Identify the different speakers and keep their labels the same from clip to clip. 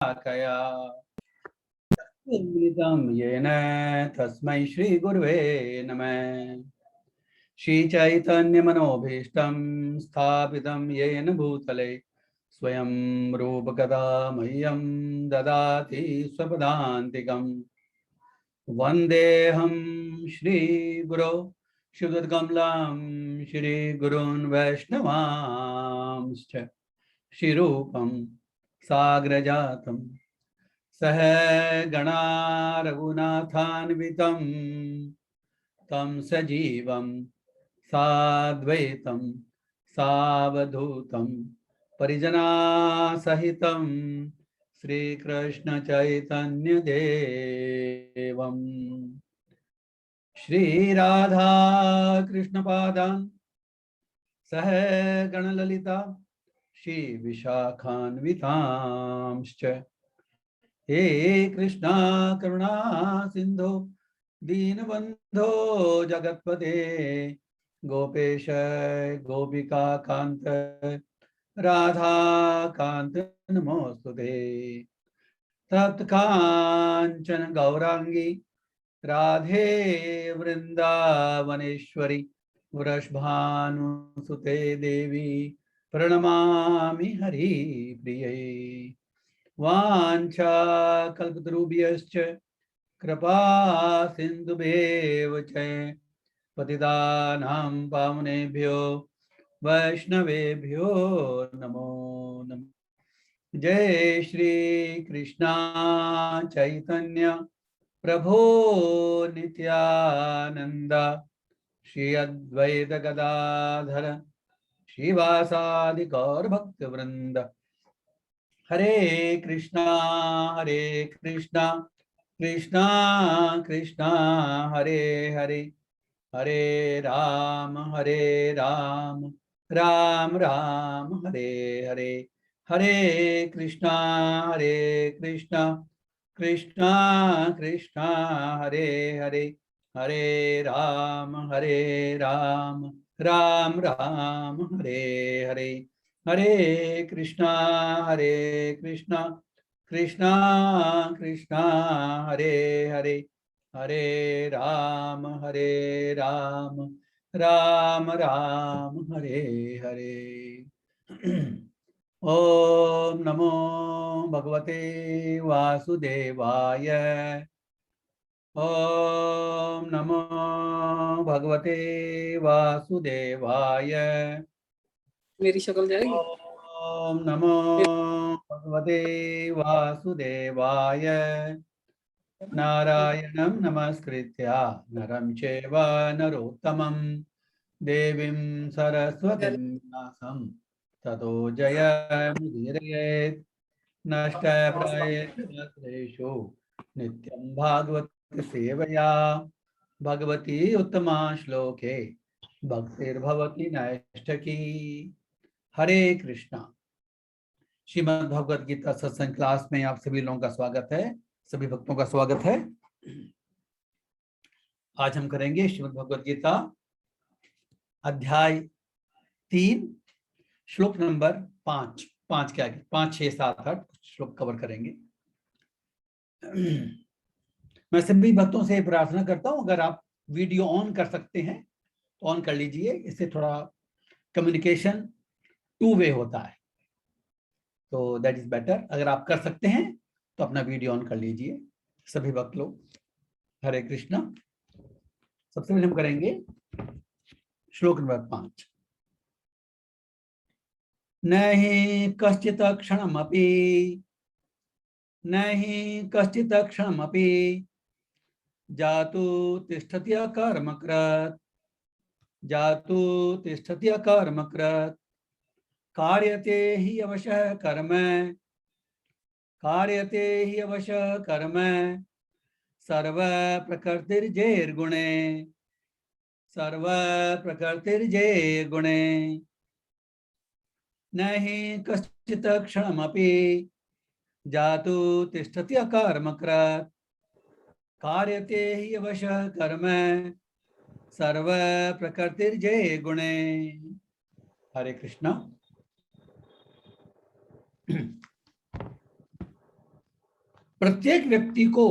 Speaker 1: कया मिलितं येन तस्मै श्रीगुरुवे नमः। श्रीचैतन्यमनोभीष्टं स्थापितं येन भूतले स्वयं रूपकदा मह्यं ददाति स्वपदान्तिकम्। वन्देऽहं श्रीगुरो शुद्धकमलं श्रीगुरून् वैष्णवांश्च श्रीरूपं साग्रजातं सह गणा रघुनाथान्वितं तं सजीवं साद्वैतं सावधूतं परिजनासहितं श्रीकृष्ण चैतन्य देवं श्रीराधा कृष्ण पादान् सह गणललिता श्री विशाखान्वितांश्च हे कृष्णा करुणा सिंधो दीनबंधो जगत्पते गोपेश गोपिका कांत राधा कांत नमोस्तुते। तप्त कांचन गौरांगी राधे वृंदावनेश्वरी वृषभानुसुते देवी प्रणमामि हरिप्रिये। वाञ्छाकल्पतरुभ्यश्च कृपा सिन्धुभ्येव च पतितानां पावनेभ्यो वैष्णवेभ्यो नमो नमः। जय श्री कृष्णा चैतन्य प्रभो नित्यानंद श्री अद्वैत गदाधर श्रीवासादि गौर भक्त वृंद। हरे कृष्णा कृष्णा कृष्णा हरे हरे हरे राम राम राम हरे हरे। हरे कृष्णा कृष्णा कृष्णा हरे हरे हरे राम राम राम हरे हरे। हरे कृष्णा कृष्णा कृष्णा हरे हरे हरे राम राम राम हरे हरे। ओम नमो भगवते वासुदेवाय। ओम नमो भगवते वासुदेवाय।
Speaker 2: मेरी शक्ल जाएगी।
Speaker 1: ओम नमो भगवते वासुदेवाय। नारायणं नमस्कृत्य नरं चैव नरोत्तमं देवीं सरस्वतीं व्यासं ततो जयमुदीरयेत्। नष्टप्रायेषु नित्यं भागवत सेवया भगवती उत्तमा श्लोके भक्तिर्भवति नैष्ठकी। हरे कृष्णा। श्रीमद् भगवद गीता सत्संग क्लास में आप सभी लोगों का स्वागत है, सभी भक्तों का स्वागत है। आज हम करेंगे श्रीमद् भगवद गीता अध्याय 3 श्लोक नंबर 5 के आगे 5, 6, 7, 8 श्लोक कवर करेंगे। मैं सभी भक्तों से प्रार्थना करता हूं, अगर आप वीडियो ऑन कर सकते हैं तो ऑन कर लीजिए, इससे थोड़ा कम्युनिकेशन 2 वे होता है, तो दैट इज बेटर। अगर आप कर सकते हैं तो अपना वीडियो ऑन कर लीजिए सभी भक्त लोग। हरे कृष्णा। सबसे पहले हम करेंगे श्लोक नंबर 5। नहि कश्चित् क्षणमपि जातु तिष्ठति अकर्मकृत् कार्यते हि अवशः कर्म सर्व प्रकृतिर्जैर्गुणे नहि कश्चित् क्षणमपि जातु तिष्ठति अकर्मकृत् कार्यते हि अवशः कर्म सर्व प्रकृतिर्जैर्गुणे। हरे कृष्णा। प्रत्येक व्यक्ति को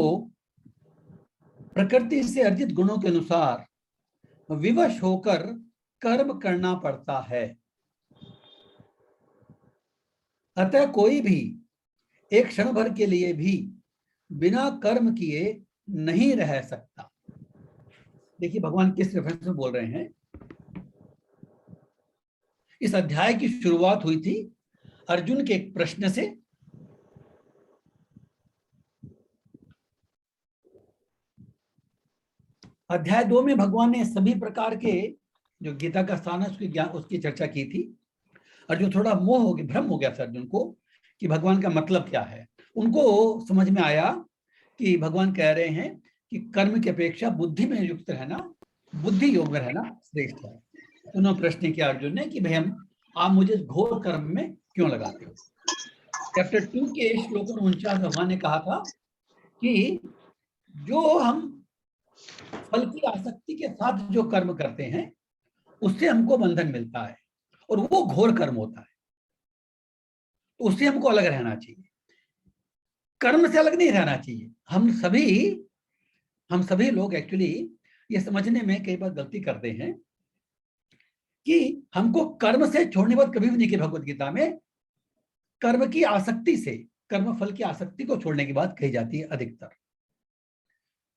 Speaker 1: प्रकृति से अर्जित गुणों के अनुसार विवश होकर कर्म करना पड़ता है। अतः कोई भी एक क्षण भर के लिए भी बिना कर्म किए नहीं रह सकता। देखिए भगवान किस रेफरेंस में बोल रहे हैं। इस अध्याय की शुरुआत हुई थी अर्जुन के एक प्रश्न से। अध्याय 2 में भगवान ने सभी प्रकार के जो गीता का स्थान है उसकी चर्चा की थी। अर्जुन थोड़ा मोह हो गया, भ्रम हो गया था अर्जुन को कि भगवान का मतलब क्या है। उनको समझ में आया कि भगवान कह रहे हैं कि कर्म की अपेक्षा बुद्धि में युक्त रहना, बुद्धि योग में रहना श्रेष्ठ है। उन्होंने प्रश्न किया अर्जुन ने कि भाई आप मुझे घोर कर्म में क्यों लगाते हो। चैप्टर 2 के श्लोक 49 भगवान ने कहा था कि जो हम फल की आसक्ति के साथ जो कर्म करते हैं उससे हमको बंधन मिलता है और वो घोर कर्म होता है, तो उससे हमको अलग रहना चाहिए, कर्म से अलग नहीं रहना चाहिए। हम सभी लोग एक्चुअली ये समझने में कई बार गलती करते हैं कि हमको कर्म से छोड़ने बात कभी भी नहीं की भगवत गीता में। कर्म की आसक्ति से, कर्म फल की आसक्ति को छोड़ने की बात कही जाती है अधिकतर।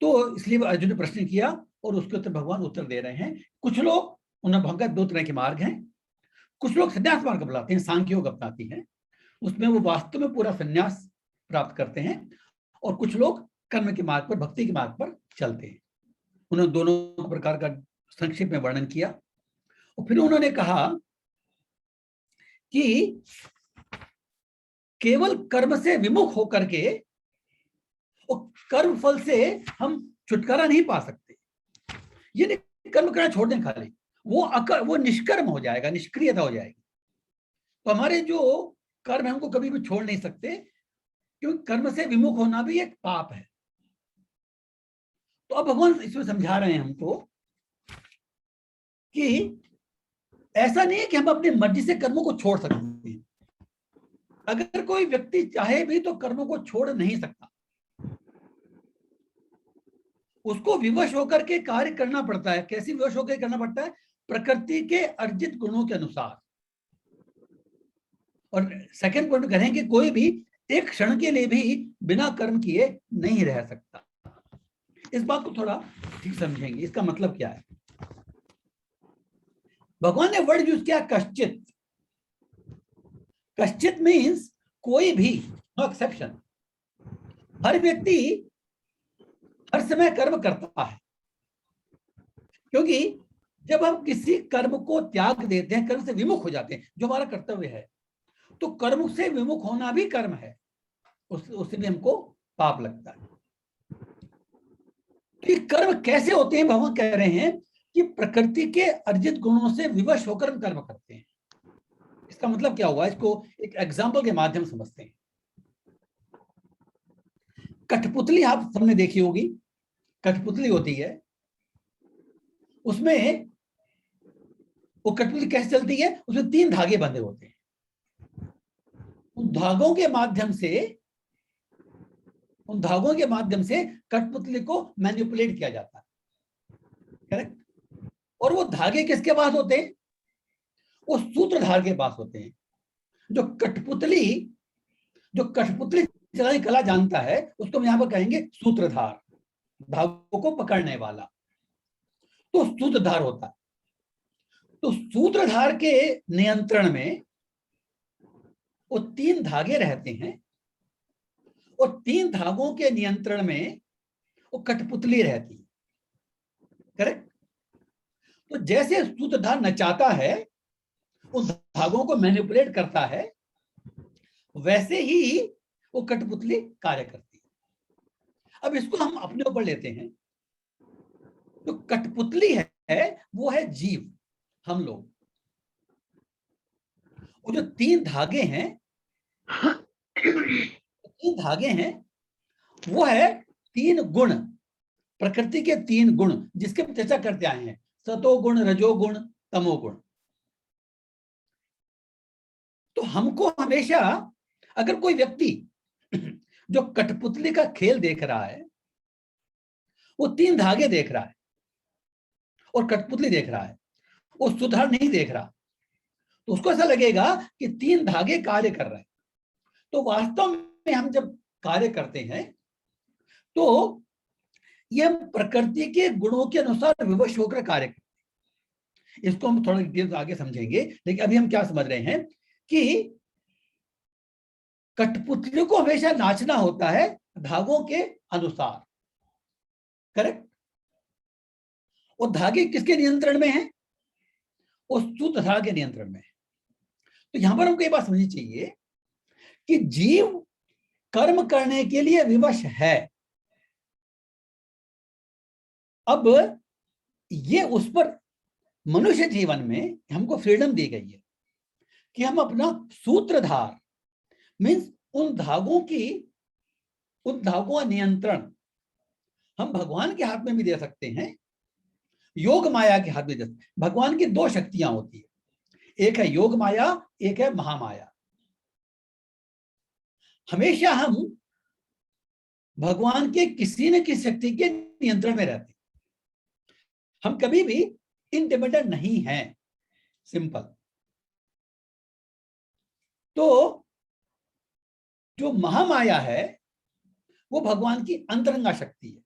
Speaker 1: तो इसलिए अर्जुन ने प्रश्न किया और उसके उत्तर भगवान उत्तर दे रहे हैं। कुछ लोग, उन्हें भगवत 2 तरह के मार्ग हैं। कुछ लोग संन्यास मार्ग अपनाते हैं, सांख्य योग अपनाते हैं, उसमें वो वास्तव में पूरा संन्यास प्राप्त करते हैं। और कुछ लोग कर्म के मार्ग पर, भक्ति के मार्ग पर चलते हैं। उन्होंने दोनों प्रकार का संक्षिप्त में वर्णन किया और फिर उन्होंने कहा कि केवल कर्म से विमुख होकर के और कर्म फल से हम छुटकारा नहीं पा सकते। ये नहीं कर्म करना छोड़ दें खाली, वो निष्कर्म हो जाएगा, निष्क्रियता हो जाएगी। तो हमारे जो कर्म है हमको कभी भी छोड़ नहीं सकते, क्योंकि कर्म से विमुख होना भी एक पाप है। तो अब भगवान इसमें समझा रहे हैं हमको कि ऐसा नहीं है कि हम अपनी मर्जी से कर्मों को छोड़ सकते हैं। अगर कोई व्यक्ति चाहे भी तो कर्मों को छोड़ नहीं सकता, उसको विवश होकर के कार्य करना पड़ता है। कैसे विवश होकर करना पड़ता है? प्रकृति के अर्जित गुणों के अनुसार। और सेकंड पॉइंट करें कि कोई भी एक क्षण के लिए भी बिना कर्म किए नहीं रह सकता। इस बात को थोड़ा ठीक समझेंगे, इसका मतलब क्या है। भगवान ने वर्ड यूज किया कश्चित। कश्चित मीन्स कोई भी, नो एक्सेप्शन। हर व्यक्ति हर समय कर्म करता है, क्योंकि जब हम किसी कर्म को त्याग देते हैं, कर्म से विमुख हो जाते हैं, जो हमारा कर्तव्य है, तो कर्म से विमुख होना भी कर्म है, उससे भी हमको पाप लगता है। तो ये कर्म कैसे होते हैं? भगवान कह रहे हैं कि प्रकृति के अर्जित गुणों से विवश होकर कर्म करते हैं। इसका मतलब क्या हुआ? इसको एक एग्जाम्पल के माध्यम से समझते हैं। कठपुतली आप सबने देखी होगी। कठपुतली होती है, उसमें वो कठपुतली कैसे चलती है? उसमें 3 धागे बंधे होते हैं। उन धागों के माध्यम से कठपुतली को मैनिपुलेट किया जाता है, करेक्ट? और वो धागे किसके पास होते हैं? वो सूत्रधार के पास होते हैं। जो कठपुतली चलाने कला जानता है, उसको हम यहां पर कहेंगे सूत्रधार, धागों को पकड़ने वाला। तो सूत्रधार होता है। तो सूत्रधार के नियंत्रण में वो 3 धागे रहते हैं और 3 धागों के नियंत्रण में वो कठपुतली रहती है, करेक्ट? तो जैसे सूत्रधार नचाता है, उन धागों को मैनिपुलेट करता है, वैसे ही वो कठपुतली कार्य करती है। अब इसको हम अपने ऊपर लेते हैं। जो कठपुतली है वो है जीव, हम लोग। और जो 3 धागे हैं वो है 3 गुण, प्रकृति के 3 गुण, जिसके हम चर्चा करते आए हैं। सतोगुण, रजोगुण, तमोगुण। तो हमको हमेशा, अगर कोई व्यक्ति जो कठपुतली का खेल देख रहा है वो 3 धागे देख रहा है और कठपुतली देख रहा है, वो सुधार नहीं देख रहा, तो उसको ऐसा लगेगा कि 3 धागे कार्य कर रहे हैं। तो वास्तव में हम जब कार्य करते हैं तो ये प्रकृति के गुणों के अनुसार विवश होकर कार्य करते हैं। इसको हम थोड़ा डिटेल आगे समझेंगे, लेकिन अभी हम क्या समझ रहे हैं कि कठपुतली को हमेशा नाचना होता है धागों के अनुसार, करेक्ट। और धागे किसके नियंत्रण में है? वो सूत्रधार के नियंत्रण में है। तो यहां पर हमको ये बात समझनी चाहिए कि जीव कर्म करने के लिए विवश है। अब ये उस पर मनुष्य जीवन में हमको फ्रीडम दी गई है कि हम अपना सूत्रधार मीन्स उन धागों का नियंत्रण हम भगवान के हाथ में भी दे सकते हैं, योग माया के हाथ में दे सकते हैं। भगवान की 2 शक्तियां होती है, एक है योग माया, एक है महामाया। हमेशा हम भगवान के किसी न किसी शक्ति के नियंत्रण में रहते हैं, हम कभी भी इंडिपेंडेंट नहीं हैं, सिंपल। तो जो महामाया है वो भगवान की अंतरंगा शक्ति है।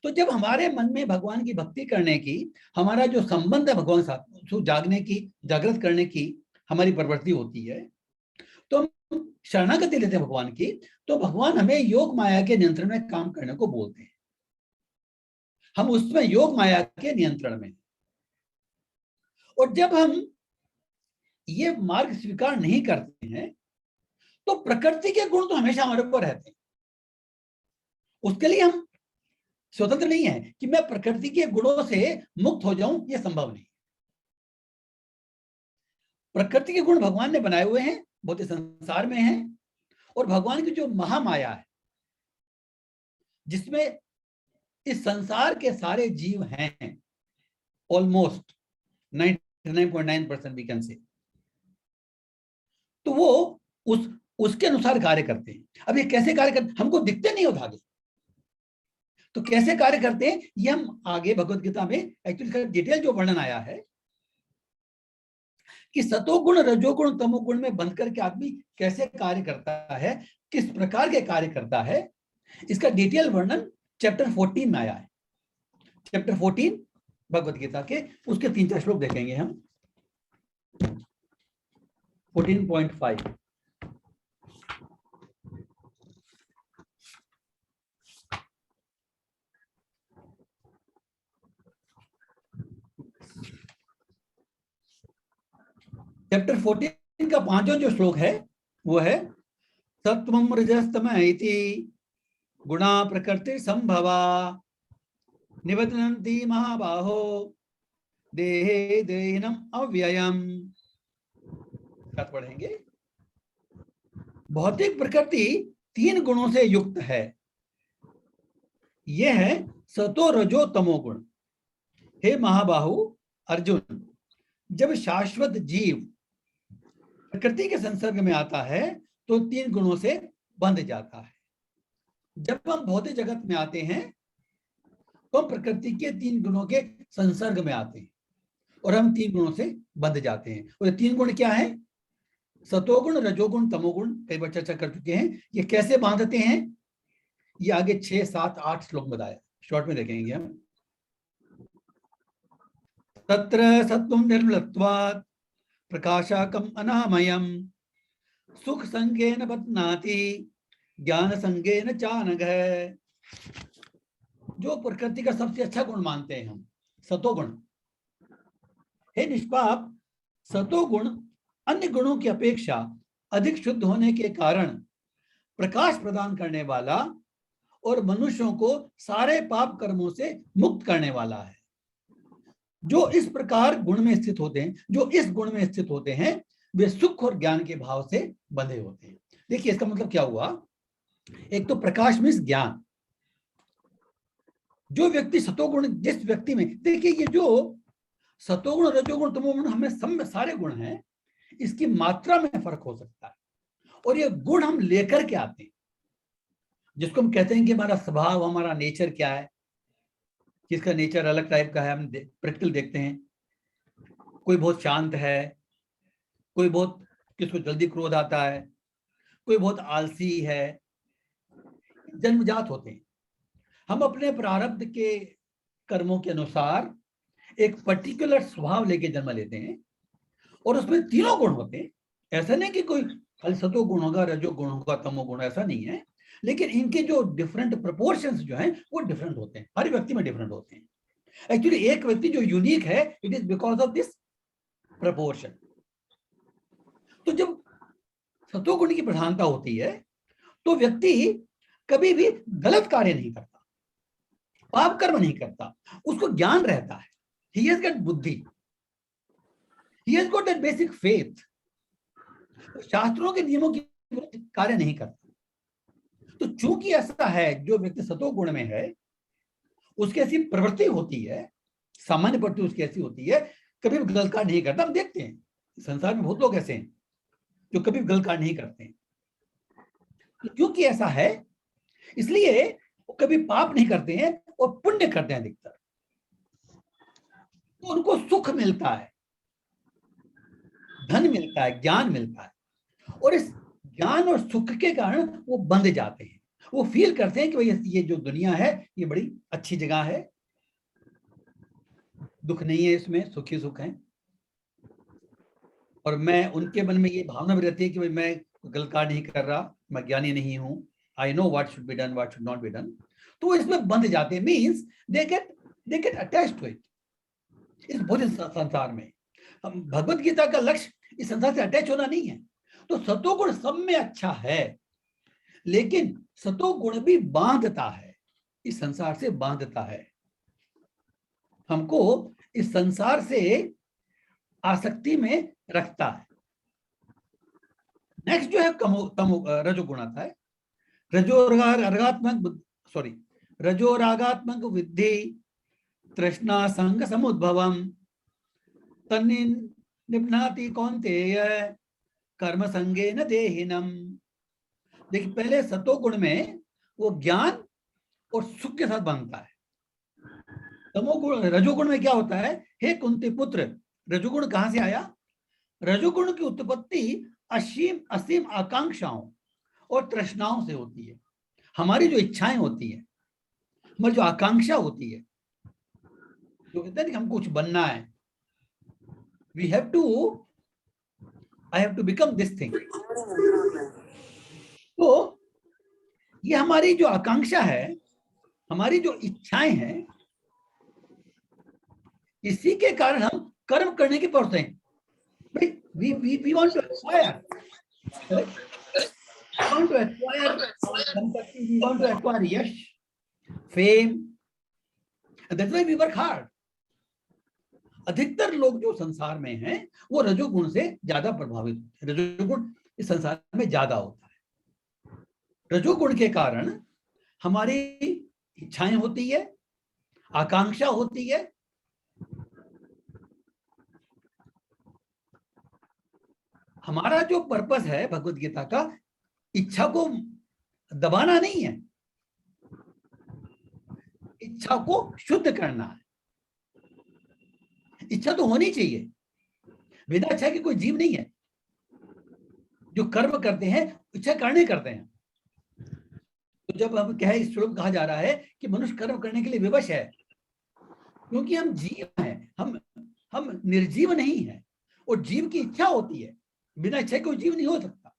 Speaker 1: तो जब हमारे मन में भगवान की भक्ति करने की, हमारा जो संबंध है भगवान के साथ, जागने की, जागृत करने की हमारी प्रवृत्ति होती है, तो हम शरणागति लेते हैं भगवान की, तो भगवान हमें योग माया के नियंत्रण में काम करने को बोलते हैं। हम उसमें योग माया के नियंत्रण में। और जब हम ये मार्ग स्वीकार नहीं करते हैं तो प्रकृति के गुण तो हमेशा हमारे ऊपर रहते हैं। उसके लिए हम स्वतंत्र नहीं है कि मैं प्रकृति के गुणों से मुक्त हो जाऊं, यह संभव नहीं। प्रकृति के गुण भगवान ने बनाए हुए हैं, बहुत संसार में हैं। और भगवान की जो महामाया है जिसमें इस संसार के सारे जीव हैं, ऑलमोस्ट 99.9% वी कैन से, तो वो उसके अनुसार कार्य करते हैं। अब ये कैसे कार्य करते हैं? हमको दिखते नहीं हो धागे, तो कैसे कार्य करते हैं ये हम आगे भगवत गीता में एक्चुअली डिटेल जो वर्णन आया है कि सतोगुण रजोगुण तमोगुण में बंध करके आदमी कैसे कार्य करता है, किस प्रकार के कार्य करता है, इसका डिटेल वर्णन चैप्टर 14 में आया है। चैप्टर 14 भगवत गीता के, उसके 3-4 श्लोक देखेंगे हम। 14.5 चैप्टर 14 का 5वां जो श्लोक है वो है सत्वम रजस्तम इति गुणा प्रकृति संभवा निबध्नन्ति महाबाहो देहे देहिनम अव्ययम। पढ़ेंगे। भौतिक प्रकृति 3 गुणों से युक्त है। यह है सतो रजो तमो गुण। हे महाबाहु अर्जुन, जब शाश्वत जीव प्रकृति के संसर्ग में आता है तो 3 गुणों से बंध जाता है। जब हम भौतिक जगत में आते हैं तो हम प्रकृति के 3 गुणों के संसर्ग में आते हैं और हम 3 गुणों से बंध जाते हैं। और ये 3 गुण क्या है? सतोगुण, रजोगुण, तमोगुण, कई बार चर्चा कर चुके हैं। ये कैसे बांधते हैं ये आगे 6, 7, 8 श्लोक बताया, शॉर्ट में देखेंगे हम। तत्र सत्वं निर्मलत्वात् प्रकाशाकम अनामयम सुख संगेन बध्नाति ज्ञान संगेन चानघ। जो प्रकृति का सबसे अच्छा गुण मानते हैं हम, सतोगुण। हे निष्पाप, सतोगुण अन्य गुणों की अपेक्षा अधिक शुद्ध होने के कारण प्रकाश प्रदान करने वाला और मनुष्यों को सारे पाप कर्मों से मुक्त करने वाला है। जो इस प्रकार गुण में स्थित होते हैं, जो इस गुण में स्थित होते हैं, वे सुख और ज्ञान के भाव से बंधे होते हैं। देखिए इसका मतलब क्या हुआ? एक तो प्रकाश मीन्स ज्ञान। जो व्यक्ति सतोगुण, जिस व्यक्ति में, देखिए ये जो सतोगुण, रजोगुण, तमोगुण, हमें सब में सारे गुण हैं, इसकी मात्रा में फर्क हो सकता है और ये गुण हम लेकर के आते हैं। जिसको हम कहते हैं कि हमारा स्वभाव, हमारा नेचर क्या है, किसका नेचर अलग टाइप का है, हम प्रैक्टिकल देखते हैं। कोई बहुत शांत है, कोई बहुत, किसको जल्दी क्रोध आता है, कोई बहुत आलसी है, जन्मजात होते हैं। हम अपने प्रारब्ध के कर्मों के अनुसार एक पर्टिकुलर स्वभाव लेके जन्म लेते हैं, और उसमें तीनों गुण होते हैं। ऐसा नहीं कि कोई खाली सतो गुण होगा, रजो गुण होगा, तमो गुण, ऐसा नहीं है। लेकिन इनके जो डिफरेंट प्रोपोर्शंस जो हैं वो डिफरेंट होते हैं, हर व्यक्ति में डिफरेंट होते हैं। एक्चुअली एक व्यक्ति जो यूनिक है, it is because of this proportion. तो जब सतोगुण की प्रधानता होती है तो व्यक्ति कभी भी गलत कार्य नहीं करता, पाप कर्म नहीं करता, उसको ज्ञान रहता है, he has got बुद्धि, he has got that basic faith, शास्त्रों के नियमों की कार्य नहीं करता। तो चूंकि ऐसा है, जो व्यक्ति सतोगुण में है उसकी ऐसी प्रवृत्ति होती है, सामान्य प्रवृत्ति उसकी ऐसी होती है, कभी भी गलत कार्य नहीं करता। हम देखते हैं संसार में बहुत लोग ऐसे हैं जो कभी गलत कार्य नहीं करते हैं। तो क्योंकि ऐसा है, इसलिए वो कभी पाप नहीं करते हैं और पुण्य करते हैं अधिकतर। तो उनको सुख मिलता है, धन मिलता है, ज्ञान मिलता है, और इस ज्ञान और सुख के कारण वो बंध जाते हैं। वो फील करते हैं कि भाई ये जो दुनिया है ये बड़ी अच्छी जगह है, दुख नहीं है इसमें, सुख ही सुख है। और मैं, उनके मन में ये भावना भी रहती है कि भाई मैं गलत कार्य नहीं कर रहा, मैं ज्ञानी नहीं हूं, I know what should be done, what should not be done. तो वो इसमें बंध जाते हैं, means they get attached to it. इस पूरे संसार में भगवत गीता का लक्ष्य इस संसार से अटैच होना नहीं है। तो सतोगुण सब में अच्छा है, लेकिन सतोगुण भी बांधता है, इस संसार से बांधता है, हमको इस संसार से आसक्ति में रखता है। नेक्स्ट जो है रजोगुण आता है। रजोरागात्मक विद्धि तृष्णा संग समुद्भवम तन्निबध्नाति कौन्तेय कर्म संगेन देहिनम। देखिए, पहले सतोगुण में वो ज्ञान और सुख के साथ बनता है। तमोगुण, रजोगुण में क्या होता है? हे कुंती पुत्र, रजोगुण कहां से आया? रजोगुण की उत्पत्ति असीम असीम आकांक्षाओं और तृष्णाओं से होती है। हमारी जो इच्छाएं होती है, हमारी जो आकांक्षा होती है, जो कहते हैं कि हमको कुछ बनना है, I have to become this thing। तो ये हमारी जो आकांक्षा है, हमारी जो इच्छाएं हैं, इसी के कारण हम कर्म करने की प्रवृत्ति हैं। We want to acquire, we want to acquire संपत्ति, we want to acquire Yash, fame, and that's why we work hard। अधिकतर लोग जो संसार में हैं वो रजोगुण से ज्यादा प्रभावित होते हैं। रजोगुण इस संसार में ज्यादा होता है। रजोगुण के कारण हमारी इच्छाएं होती है, आकांक्षा होती है, हमारा जो पर्पस है भगवत गीता का, इच्छा को दबाना नहीं है, इच्छा को शुद्ध करना है। इच्छा तो होनी चाहिए, बिना इच्छा के कोई जीव नहीं है। जो कर्म करते हैं इच्छा करने करते हैं। तो जब हम इस श्लोक कहा जा रहा है कि मनुष्य कर्म करने के लिए विवश है, क्योंकि हम जीव हैं, हम निर्जीव नहीं है, और जीव की इच्छा होती है, बिना इच्छा कोई जीव नहीं हो सकता,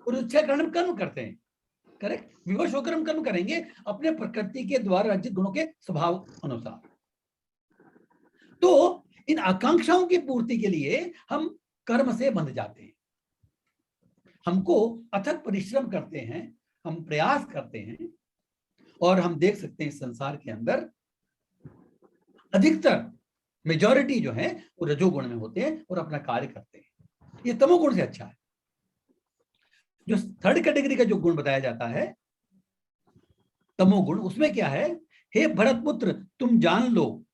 Speaker 1: और इच्छा कारण कर्म करते हैं। करेक्ट, विवश होकर हम कर्म करेंगे अपने प्रकृति के द्वारा अर्जित गुणों के स्वभाव अनुसार। तो इन आकांक्षाओं की पूर्ति के लिए हम कर्म से बंध जाते हैं। हमको अथक परिश्रम करते हैं, हम प्रयास करते हैं, और हम देख सकते हैं संसार के अंदर अधिकतर मेजॉरिटी जो है वो रजोगुण में होते हैं और अपना कार्य करते हैं। ये तमोगुण से अच्छा है। जो थर्ड कैटेगरी का जो गुण बताया जाता है तमोगुण, उसमें क्या है? हे भरत पुत्र, तुम जान लो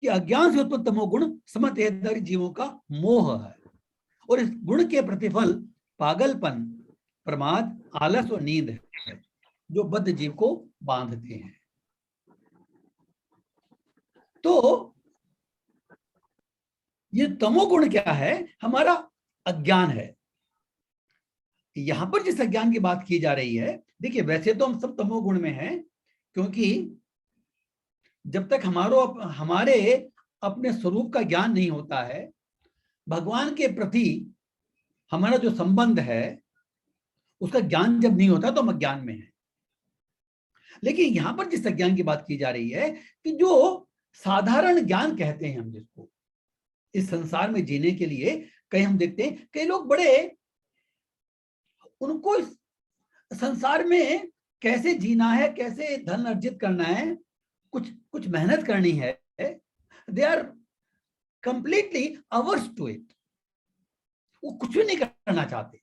Speaker 1: कि अज्ञान से उत्पन्न तमोगुण समतेदारी जीवों का मोह है, और इस गुण के प्रतिफल पागलपन, प्रमाद, आलस और नींद है। जो बद्ध जीव को बांधते हैं। तो ये तमोगुण क्या है? हमारा अज्ञान है। यहां पर जिस अज्ञान की बात की जा रही है, देखिए वैसे तो हम सब तमोगुण में हैं, क्योंकि जब तक हमारे अपने स्वरूप का ज्ञान नहीं होता है, भगवान के प्रति हमारा जो संबंध है उसका ज्ञान जब नहीं होता तो हम अज्ञान में हैं। लेकिन यहां पर जिस अज्ञान की बात की जा रही है कि जो साधारण ज्ञान कहते हैं हम जिसको, इस संसार में जीने के लिए कई हम देखते हैं कई लोग बड़े, उनको इस संसार में कैसे जीना है, कैसे धन अर्जित करना है, कुछ कुछ मेहनत करनी है, they are completely hours to it. वो कुछ भी नहीं करना चाहते,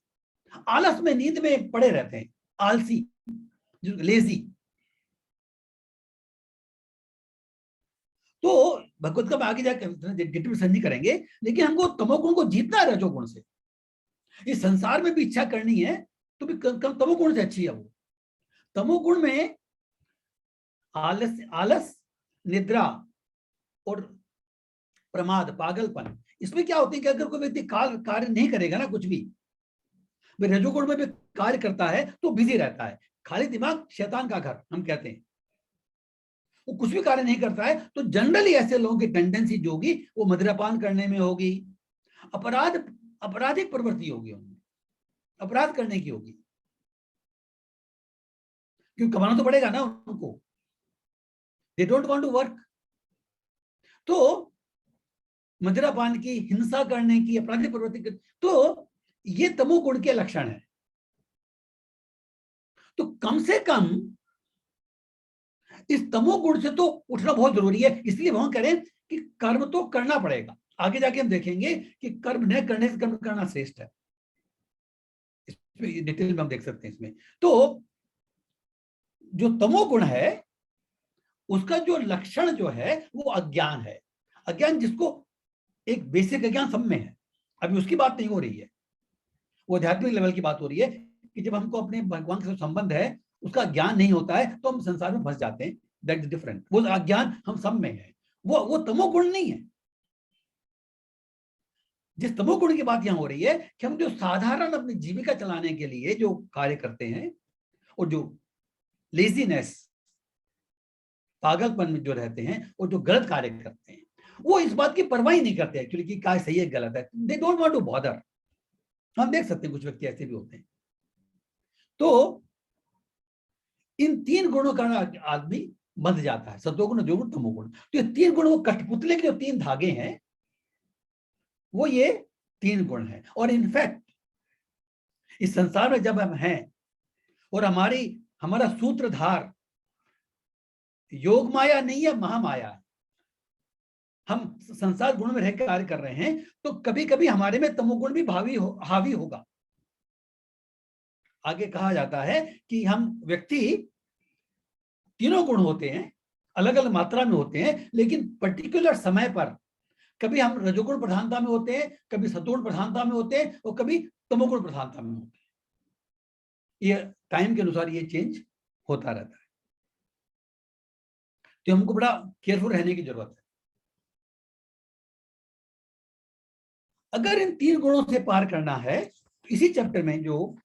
Speaker 1: आलस में, नींद में पड़े रहते हैं, आलसी, लेजी। तो भगवत का आगे जाकर डिटेल में समझी करेंगे, लेकिन हमको तमोगुण को जीतना है रजोगुण से। इस संसार में भी इच्छा करनी है तो भी तमोगुण से अच्छी है वो। तमोगुण में आलस, निद्रा और प्रमाद, पागलपन, इसमें क्या होती है कि अगर कोई व्यक्ति कार्य नहीं करेगा ना कुछ भी, रजोगुण में भी कार्य करता है तो बिजी रहता है, खाली दिमाग शैतान का घर हम कहते हैं, वो कुछ भी कार्य नहीं करता है, तो जनरली ऐसे लोगों की टेंडेंसी जो होगी वो मदिरापान करने में होगी, आपराधिक प्रवृत्ति होगी, उनमें अपराध करने की होगी, क्योंकि कमाना तो पड़ेगा ना उनको, they don't want to work. तो मदिरापान की, हिंसा करने की, आपराधिक प्रवृत्ति की, तो ये तमोगुण के लक्षण है। तो कम से कम इस तमोगुण से तो उठना बहुत जरूरी है। इसलिए वहां करें कि कर्म तो करना पड़ेगा। आगे जाके हम देखेंगे कि कर्म न करने से कर्म करना श्रेष्ठ है, इसमें डिटेल में हम देख सकते हैं इसमें। तो जो तमोगुण है उसका जो लक्षण जो है वो अज्ञान है। अज्ञान जिसको एक बेसिक अज्ञान सब में है, अभी उसकी बात नहीं हो रही है, वो आध्यात्मिक लेवल की बात हो रही है कि जब हमको अपने भगवान के संबंध है उसका ज्ञान नहीं होता है तो हम संसार में फंस जाते हैं। That is different. वो अज्ञान हम सब में है, वो तमोगुण नहीं है। जिस तमोगुण की बात यहां हो रही है कि हम जो साधारण अपनी जीविका चलाने के लिए जो कार्य करते हैं और जो लेजीनेस, पागलपन में जो रहते हैं और जो गलत कार्य करते हैं, वो इस बात की परवाह ही नहीं करते एक्चुअली कि क्या सही है गलत है। They don't want to bother. हम देख सकते हैं कुछ व्यक्ति ऐसे भी होते हैं। तो इन तीन गुणों का आदमी बंध जाता है, सत्वगुण, रजोगुण, तमोगुण। तो ये तीन गुण, वो कठपुतले के जो तीन धागे हैं वो ये तीन गुण हैं। और इनफैक्ट इस संसार में जब हम हैं और हमारा सूत्रधार योग माया नहीं है, महामाया है, हम संसार गुण में रहकर कार्य कर रहे हैं, तो कभी कभी हमारे में तमोगुण भी हावी होगा। आगे कहा जाता है कि हम व्यक्ति तीनों गुण होते हैं, अलग अलग मात्रा में होते हैं, लेकिन पर्टिकुलर समय पर कभी हम रजोगुण प्रधानता में होते हैं, कभी सत्वगुण प्रधानता में होते हैं और कभी तमोगुण प्रधानता में होते हैं। ये टाइम के अनुसार ये चेंज होता रहता है, तो हमको बड़ा केयरफुल रहने की जरूरत है। अगर इन तीन गुणों से पार करना है तो इसी चैप्टर में जो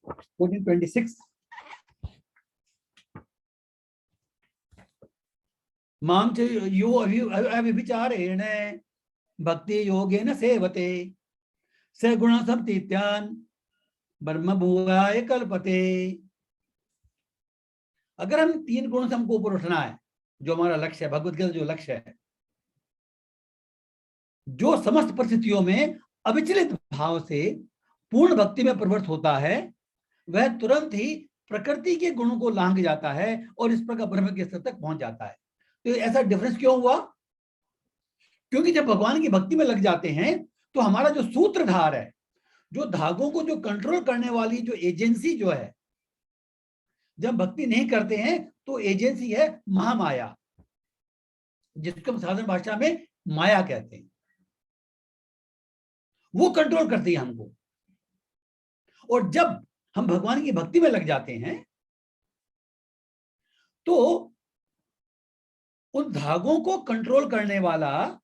Speaker 1: 1426 माम च यो अव्यभिचारेण भक्ति योगेन सेवते स गुण संतीत्यान ब्रह्म भूयाय कल्पते। अगर हम तीन गुणों से हमको ऊपर उठना है, जो हमारा लक्ष्य है, भगवत गीता जो लक्ष्य है, जो समस्त परिस्थितियों में अविचलित भाव से पूर्ण भक्ति में प्रवृत्त होता है, वह तुरंत ही प्रकृति के गुणों को लांघ जाता है और इस प्रकार ब्रह्म के स्तर तक पहुंच जाता है। तो ऐसा डिफरेंस क्यों हुआ? क्योंकि जब भगवान की भक्ति में लग जाते हैं तो हमारा जो सूत्रधार है, जो धागों को जो कंट्रोल करने वाली जो एजेंसी जो है, जब भक्ति नहीं करते हैं तो एजेंसी है महामाया, जिसको हम साधारण भाषा में माया कहते हैं। वो कंट्रोल करती है हमको। और जब हम भगवान की भक्ति में लग जाते हैं तो उन धागों को कंट्रोल करने वाला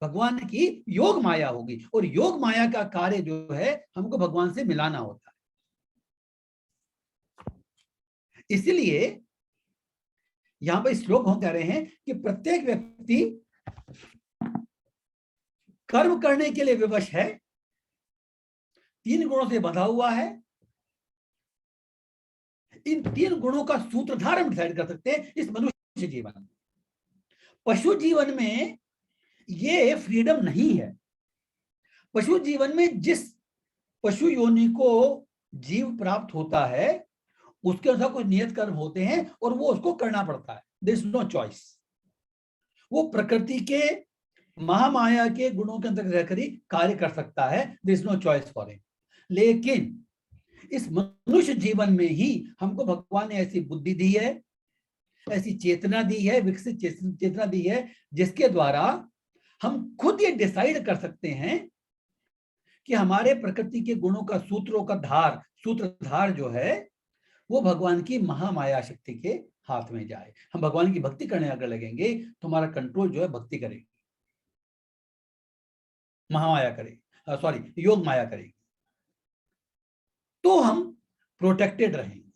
Speaker 1: भगवान की योग माया होगी, और योग माया का कार्य जो है हमको भगवान से मिलाना होता है। इसलिए यहां पर श्लोक हम कह रहे हैं कि प्रत्येक व्यक्ति कर्म करने के लिए विवश है, 3 गुणों से बंधा हुआ है। इन 3 गुणों का सूत्रधार हम डिसाइड कर सकते हैं इस मनुष्य जीवन में। पशु जीवन में ये फ्रीडम नहीं है। पशु जीवन में जिस पशु योनि को जीव प्राप्त होता है उसके अनुसार कुछ नियत कर्म होते हैं और वो उसको करना पड़ता है। There is no choice. वो प्रकृति के महामाया के गुणों के अंदर रहकर ही कार्य कर सकता है। There is no choice for him. लेकिन इस मनुष्य जीवन में ही हमको भगवान ने ऐसी बुद्धि दी है, ऐसी चेतना दी है, विकसित चेतना दी है, जिसके द्वारा हम खुद ये डिसाइड कर सकते हैं कि हमारे प्रकृति के गुणों का सूत्रधार जो है वो भगवान की महामाया शक्ति के हाथ में जाए। हम भगवान की भक्ति करने अगर लगेंगे तो हमारा कंट्रोल जो है भक्ति करेगी, महामाया करेगी, सॉरी योग माया करेगी, तो हम प्रोटेक्टेड रहेंगे।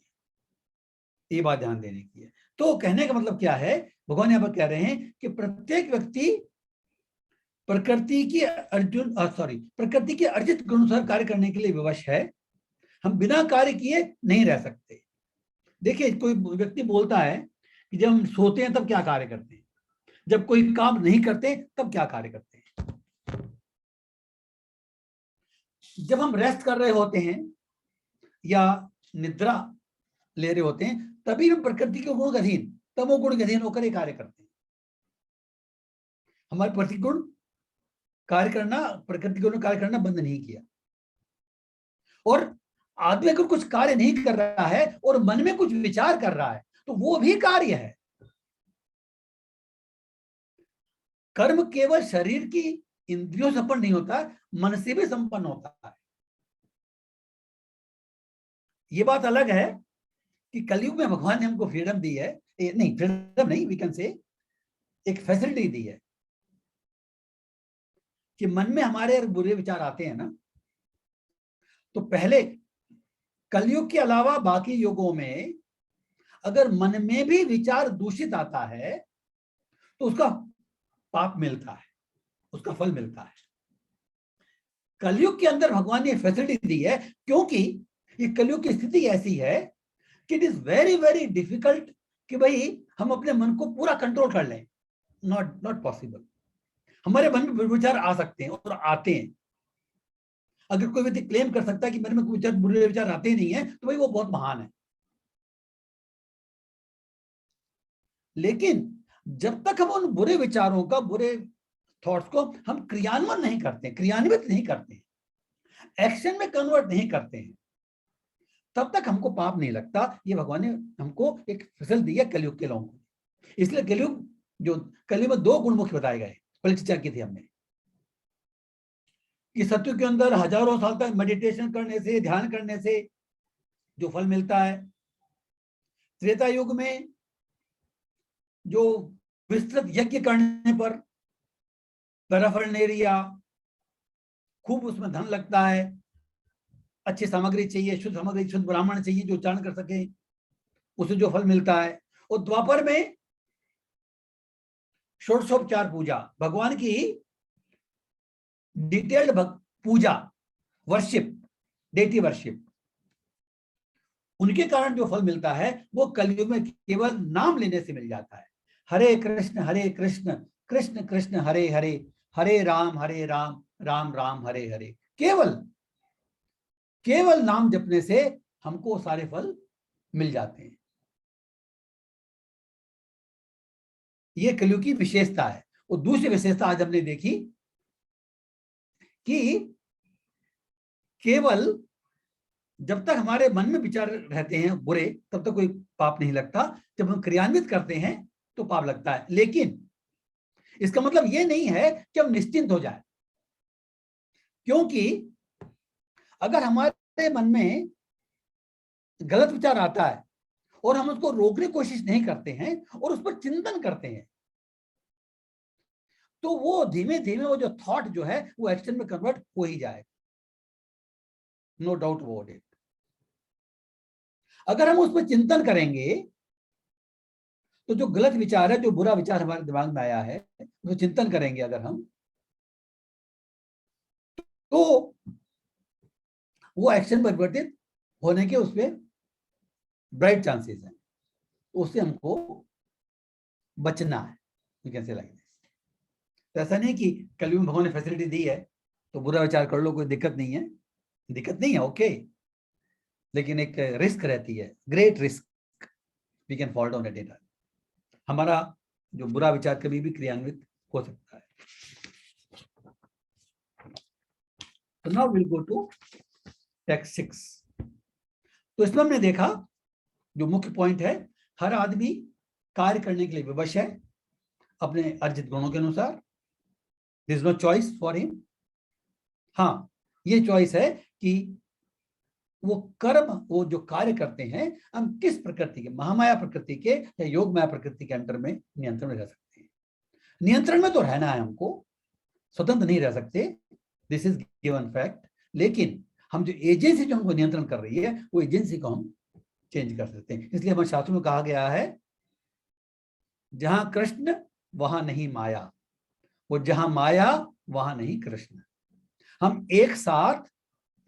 Speaker 1: ये बात ध्यान देने की है। तो कहने का मतलब क्या है, भगवान यहां पर कह रहे हैं कि प्रत्येक व्यक्ति प्रकृति के अर्जित गुण अनुसार कार्य करने के लिए विवश है। हम बिना कार्य किए नहीं रह सकते। देखिए, कोई व्यक्ति बोलता है कि जब हम सोते हैं तब क्या कार्य करते हैं, जब कोई काम नहीं करते तब क्या कार्य करते हैं। जब हम रेस्ट कर रहे होते हैं या निद्रा ले रहे होते हैं तभी हम प्रकृति के गुण के अधीन, तमोगुण के अधीन होकर ये कार्य करते हैं। हमारे प्रतिगुण कार्य करना, प्रकृति के गुण कार्य करना बंद नहीं किया। और आदमी अगर कुछ कार्य नहीं कर रहा है और मन में कुछ विचार कर रहा है तो वो भी कार्य है। कर्म केवल शरीर की इंद्रियों संपन्न नहीं होता, मन से भी संपन्न होता है। ये बात अलग है कि कलयुग में भगवान ने हमको फ्रीडम दी है, नहीं फ्रीडम नहीं, वी कैन से एक फैसिलिटी दी है कि मन में हमारे बुरे विचार आते हैं ना, तो पहले कलयुग के अलावा बाकी युगों में अगर मन में भी विचार दूषित आता है तो उसका पाप मिलता है, उसका फल मिलता है। कलयुग के अंदर भगवान ने फैसिलिटी दी है क्योंकि ये कलयुग की स्थिति ऐसी है कि it is very very difficult कि भाई हम अपने मन को पूरा कंट्रोल कर लें। Not possible. हमारे मन में विचार आ सकते हैं और आते हैं। अगर कोई व्यक्ति क्लेम कर सकता है कि मेरे में कोई बुरे विचार आते ही नहीं है तो भाई वो बहुत महान है। लेकिन जब तक हम उन बुरे विचारों का, बुरे थॉट्स को हम क्रियान्वित नहीं करते, एक्शन में कन्वर्ट नहीं करते हैं, तब तक हमको पाप नहीं लगता। ये भगवान ने हमको एक फसल दी है कलयुग के लोगों को। इसलिए कलयुग में 2 गुण मुख्य बताए गए, पहले चर्चा की थी हमने कि सत्युग के अंदर हजारों साल तक मेडिटेशन करने से, ध्यान करने से जो फल मिलता है, त्रेता युग में जो विस्तृत यज्ञ करने पर पैराफर्नेरिया, खूब उसमें धन लगता है, अच्छी सामग्री चाहिए, शुद्ध सामग्री, शुद्ध ब्राह्मण चाहिए जो उच्चारण कर सके, उसे जो फल मिलता है। और द्वापर में षोडशोपचार पूजा, भगवान की डिटेल्ड पूजा, वर्शिप, डेटी वर्शिप, उनके कारण जो फल मिलता है वो कलयुग में केवल नाम लेने से मिल जाता है। हरे कृष्ण कृष्ण कृष्ण हरे हरे, हरे राम राम राम हरे हरे। केवल नाम जपने से हमको सारे फल मिल जाते हैं। ये कलयुग की विशेषता है। और दूसरी विशेषता आज हमने देखी कि केवल जब तक हमारे मन में विचार रहते हैं बुरे तब तक कोई पाप नहीं लगता, जब हम क्रियान्वित करते हैं तो पाप लगता है। लेकिन इसका मतलब ये नहीं है कि हम निश्चिंत हो जाए, क्योंकि अगर हमारे मन में गलत विचार आता है और हम उसको रोकने की कोशिश नहीं करते हैं और उस पर चिंतन करते हैं, तो वो धीमे धीमे वो जो थॉट जो है वो एक्शन में कन्वर्ट हो ही जाएगा, नो डाउट अबाउट इट। अगर हम उस पर चिंतन करेंगे तो जो गलत विचार है, जो बुरा विचार हमारे दिमाग में आया है, वो चिंतन करेंगे अगर हम, तो वो एक्शन परिवर्तित होने के उसमें ब्राइट चांसेस हैं। तो उससे हमको बचना है, you can say like this. तो ऐसा नहीं कि कलयुग में भगवान ने फैसिलिटी दी है तो बुरा विचार कर लो, कोई दिक्कत नहीं है, दिक्कत नहीं है, ओके, लेकिन एक रिस्क रहती है, great risk, we can fall down at any time. हमारा जो बुरा विचार कभी भी क्रियान्वित हो सकता है। तो now will go to text 6। तो इसमें हमने देखा जो मुख्य पॉइंट है, हर आदमी कार्य करने के लिए विवश है अपने अर्जित गुणों के अनुसार, there is no choice for him. हाँ, ये चॉइस है कि वो कर्म, वो जो कार्य करते हैं, हम किस प्रकृति के, महामाया प्रकृति के या योग माया प्रकृति के अंतर में नियंत्रण में रह सकते हैं। नियंत्रण में तो रहना है हमको, स्वतंत्र नहीं रह सकते, दिस इज गिवन फैक्ट। लेकिन हम जो एजेंसी जो हमको नियंत्रण कर रही है, वो एजेंसी को हम चेंज कर सकते हैं। इसलिए हमारे शास्त्रों में कहा गया है, जहां कृष्ण वहां नहीं माया, वो जहां माया वहां नहीं कृष्ण। हम एक साथ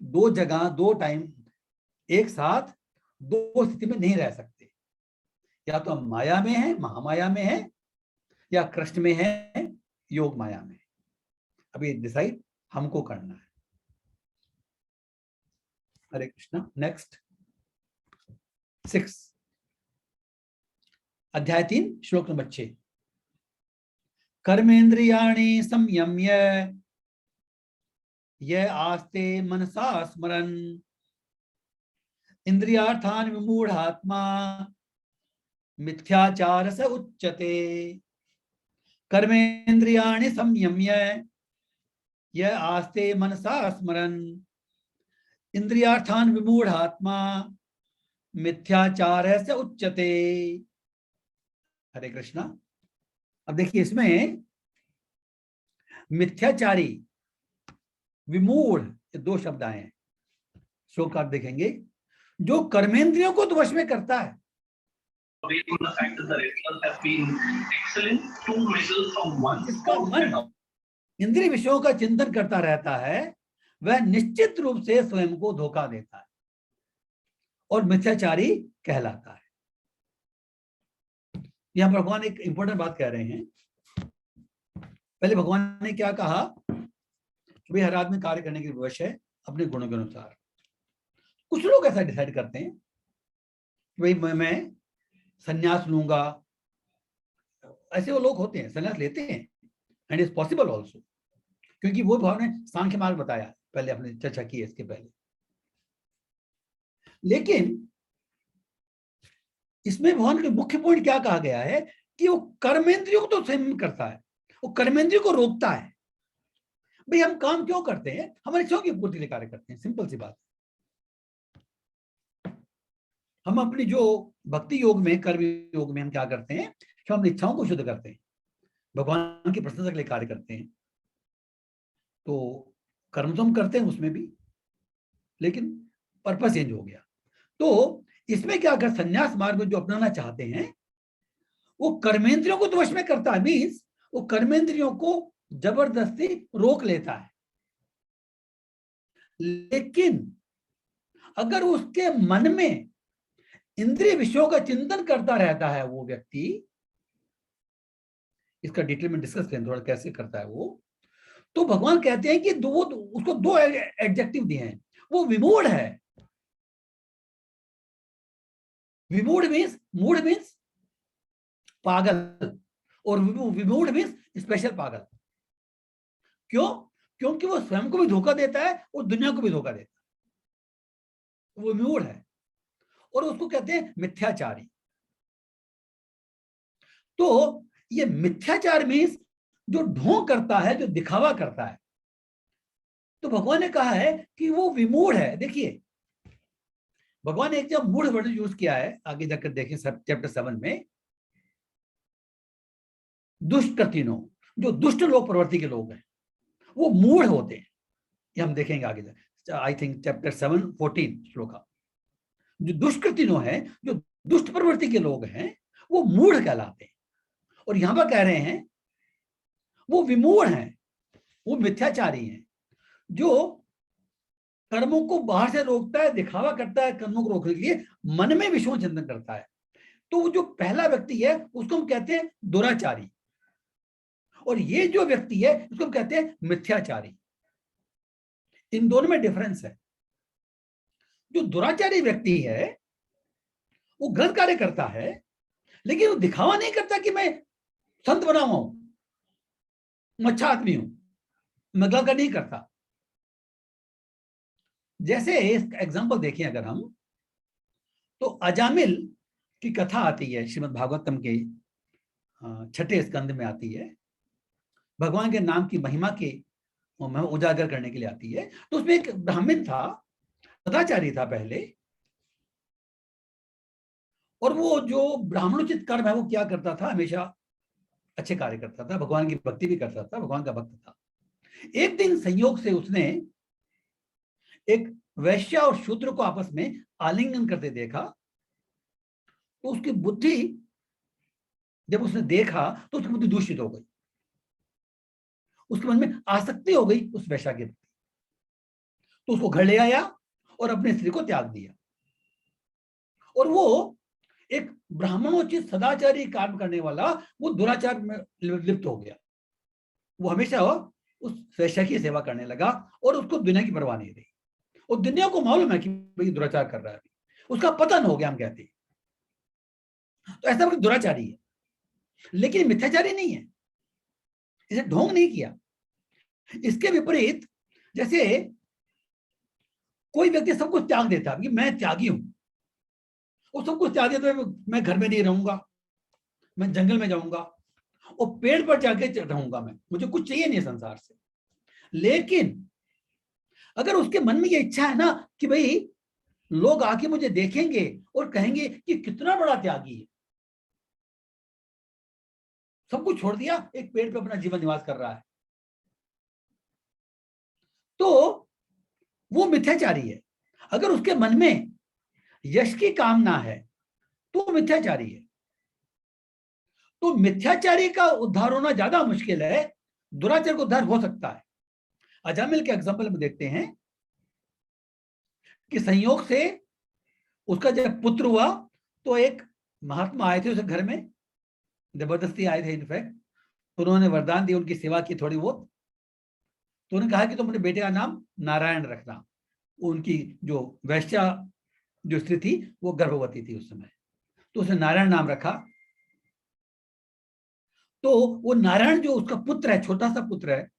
Speaker 1: दो जगह, दो टाइम, एक साथ दो स्थिति में नहीं रह सकते। या तो हम माया में हैं, महामाया में हैं, या कृष्ण में हैं, योग माया में। अभी डिसाइड हमको करना है। हरे कृष्णा। नेक्स्ट 6, अध्याय 3, श्लोक नंबर 6। कर्मेंद्रियाणि संयम्य ये आस्ते मनसा स्मरन् इंद्रियार्थान विमूढ़ात्मा मिथ्याचार स उच्यते। कर्मेंद्रियाणि संयम्य ये आस्ते मनसा स्मरन् इंद्रियार्थान विमूढ़ात्मा मिथ्याचार से उच्यते। हरे कृष्णा। अब देखिए, इसमें मिथ्याचारी, विमूढ़, ये दो शब्द आए हैं। श्लोक आप देखेंगे, जो कर्मेंद्रियों को तो वश में करता है, जिसका मन इंद्रिय विषयों का चिंतन करता रहता है, वह निश्चित रूप से स्वयं को धोखा देता है और मिथ्याचारी कहलाता है। यहां पर भगवान एक इंपॉर्टेंट बात कह रहे हैं। पहले भगवान ने क्या कहा कि भाई हर आदमी कार्य करने के लिए विवश है अपने गुणों के अनुसार। कुछ लोग ऐसा डिसाइड करते हैं कि भाई मैं संन्यास लूंगा, ऐसे वो लोग होते हैं, संन्यास लेते हैं, एंड इज पॉसिबल ऑल्सो, क्योंकि वो भगवान ने सांख्य मार्ग बताया, पहले आपने चर्चा की है इसके पहले। लेकिन इसमें भगवान के मुख्य पॉइंट क्या कहा गया है कि वो कर्मेंद्रियों को तो संयम करता है, वो कर्मेंद्रियों को रोकता है। भाई हम काम क्यों करते हैं? हमारी इच्छाओं की पूर्ति के लिए कार्य करते हैं, सिंपल सी बात। हम अपनी जो भक्ति योग में, कर्म योग में हम क्या करते हैं कि हम अपनी इच्छाओं को शुद्ध करते हैं, भगवान की प्रसन्नता के लिए कार्य करते हैं। तो कर्म तो हम करते हैं उसमें भी, लेकिन पर्पस चेंज हो गया। तो इसमें क्या कर, संन्यास मार्ग में जो अपनाना चाहते हैं वो कर्मेंद्रियों को तो वश में करता है, मीन्स वो कर्मेंद्रियों को जबरदस्ती रोक लेता है। लेकिन अगर उसके मन में इंद्रिय विषयों का चिंतन करता रहता है वो व्यक्ति, इसका डिटेल में डिस्कस करें थोड़ा कैसे करता है वो, तो भगवान कहते हैं कि उसको दो एडजेक्टिव दिए हैं। वो विमूढ़ है। विमूढ़ मीन्स, मूढ़ मीन्स पागल, और विमूढ़ मीन्स स्पेशल पागल। क्यों? क्योंकि वो स्वयं को भी धोखा देता है और दुनिया को भी धोखा देता है, वो विमूढ़ है। और उसको कहते हैं मिथ्याचारी। तो ये मिथ्याचार मीन्स जो ढोंग करता है, जो दिखावा करता है। तो भगवान ने कहा है कि वो विमूढ़ है। देखिए, भगवान ने एक जब मूढ़ वर्ड यूज किया है, आगे जाकर देखें चैप्टर 7 में, दुष्कृतिनो, जो दुष्ट लोग प्रवृत्ति के लोग हैं वो मूढ़ होते हैं, ये हम देखेंगे आगे जाकर, आई थिंक चैप्टर 7 14 श्लोका। जो दुष्कृतिनो है, जो दुष्ट प्रवृत्ति के लोग हैं वो मूढ़ कहलाते हैं, और यहां पर कह रहे हैं वो विमूढ़ हैं, वो मिथ्याचारी हैं, जो कर्मों को बाहर से रोकता है, दिखावा करता है कर्मों को रोकने के लिए, मन में विषयों चिंतन करता है। तो वो जो पहला व्यक्ति है उसको हम कहते हैं दुराचारी, और ये जो व्यक्ति है उसको हम कहते हैं मिथ्याचारी। इन दोनों में डिफरेंस है। जो दुराचारी व्यक्ति है वो गलत कार्य करता है, लेकिन वो दिखावा नहीं करता कि मैं संत बना हुआ हूं, मैं अच्छा आदमी हूं, मैं गलत नहीं करता। जैसे एग्जांपल देखें अगर हम, तो अजामिल की कथा आती है श्रीमद् भागवतम के 6ठे स्कंद में आती है, भगवान के नाम की महिमा के उजागर करने के लिए आती है। तो उसमें एक ब्राह्मण था, सदाचारी था पहले, और वो जो ब्राह्मणोचित कर्म है वो क्या करता था, हमेशा अच्छे कार्य करता था, भगवान की भक्ति भी करता था, भगवान का भक्त था। एक दिन संयोग से उसने एक वैश्य और शूद्र को आपस में आलिंगन करते देखा, तो उसकी बुद्धि, जब उसने देखा तो उसकी बुद्धि दूषित हो गई, उसके मन में आसक्ति हो गई उस वैश्या के प्रति। तो उसको घर ले आया और अपने स्त्री को त्याग दिया, और वो एक ब्राह्मणोचित सदाचारी कार्य करने वाला वो दुराचार में लिप्त हो गया। वो हमेशा उस वैश्या की सेवा करने लगा और उसको दुनिया की परवाह नहीं रही, और दुनिया को मालूम है कि भाई दुराचार कर रहा है, उसका पतन हो गया हम कहते हैं। तो ऐसा दुराचारी है, लेकिन मिथ्याचारी नहीं है, इसे ढोंग नहीं किया। इसके विपरीत, जैसे कोई व्यक्ति सब कुछ त्याग देता है कि मैं त्यागी हूं, वो सब कुछ त्याग देता है, मैं घर में नहीं रहूंगा, मैं जंगल में जाऊंगा और पेड़ पर जाके रहूंगा, मैं, मुझे कुछ चाहिए नहीं संसार से। लेकिन अगर उसके मन में ये इच्छा है ना कि भाई लोग आके मुझे देखेंगे और कहेंगे कि कितना बड़ा त्यागी है, सब कुछ छोड़ दिया, एक पेड़ पे अपना जीवन निवास कर रहा है, तो वो मिथ्याचारी है। अगर उसके मन में यश की कामना है तो मिथ्याचारी है। तो मिथ्याचारी का उद्धार होना ज्यादा मुश्किल है, दुराचार का उद्धार हो सकता है। अजामिल के एग्जाम्पल में देखते हैं कि संयोग से उसका जब पुत्र हुआ तो एक महात्मा आए थे उसके घर में, जबरदस्ती आए थे इनफैक्ट, उन्होंने वरदान दिया, उनकी सेवा की थोड़ी बहुत, तो उन्होंने कहा कि तुम अपने बेटे का नाम नारायण रखना। उनकी जो वैश्या जो स्त्री थी वो गर्भवती थी उस समय, तो उसने नारायण नाम रखा। तो वो नारायण जो उसका पुत्र है, छोटा सा पुत्र है,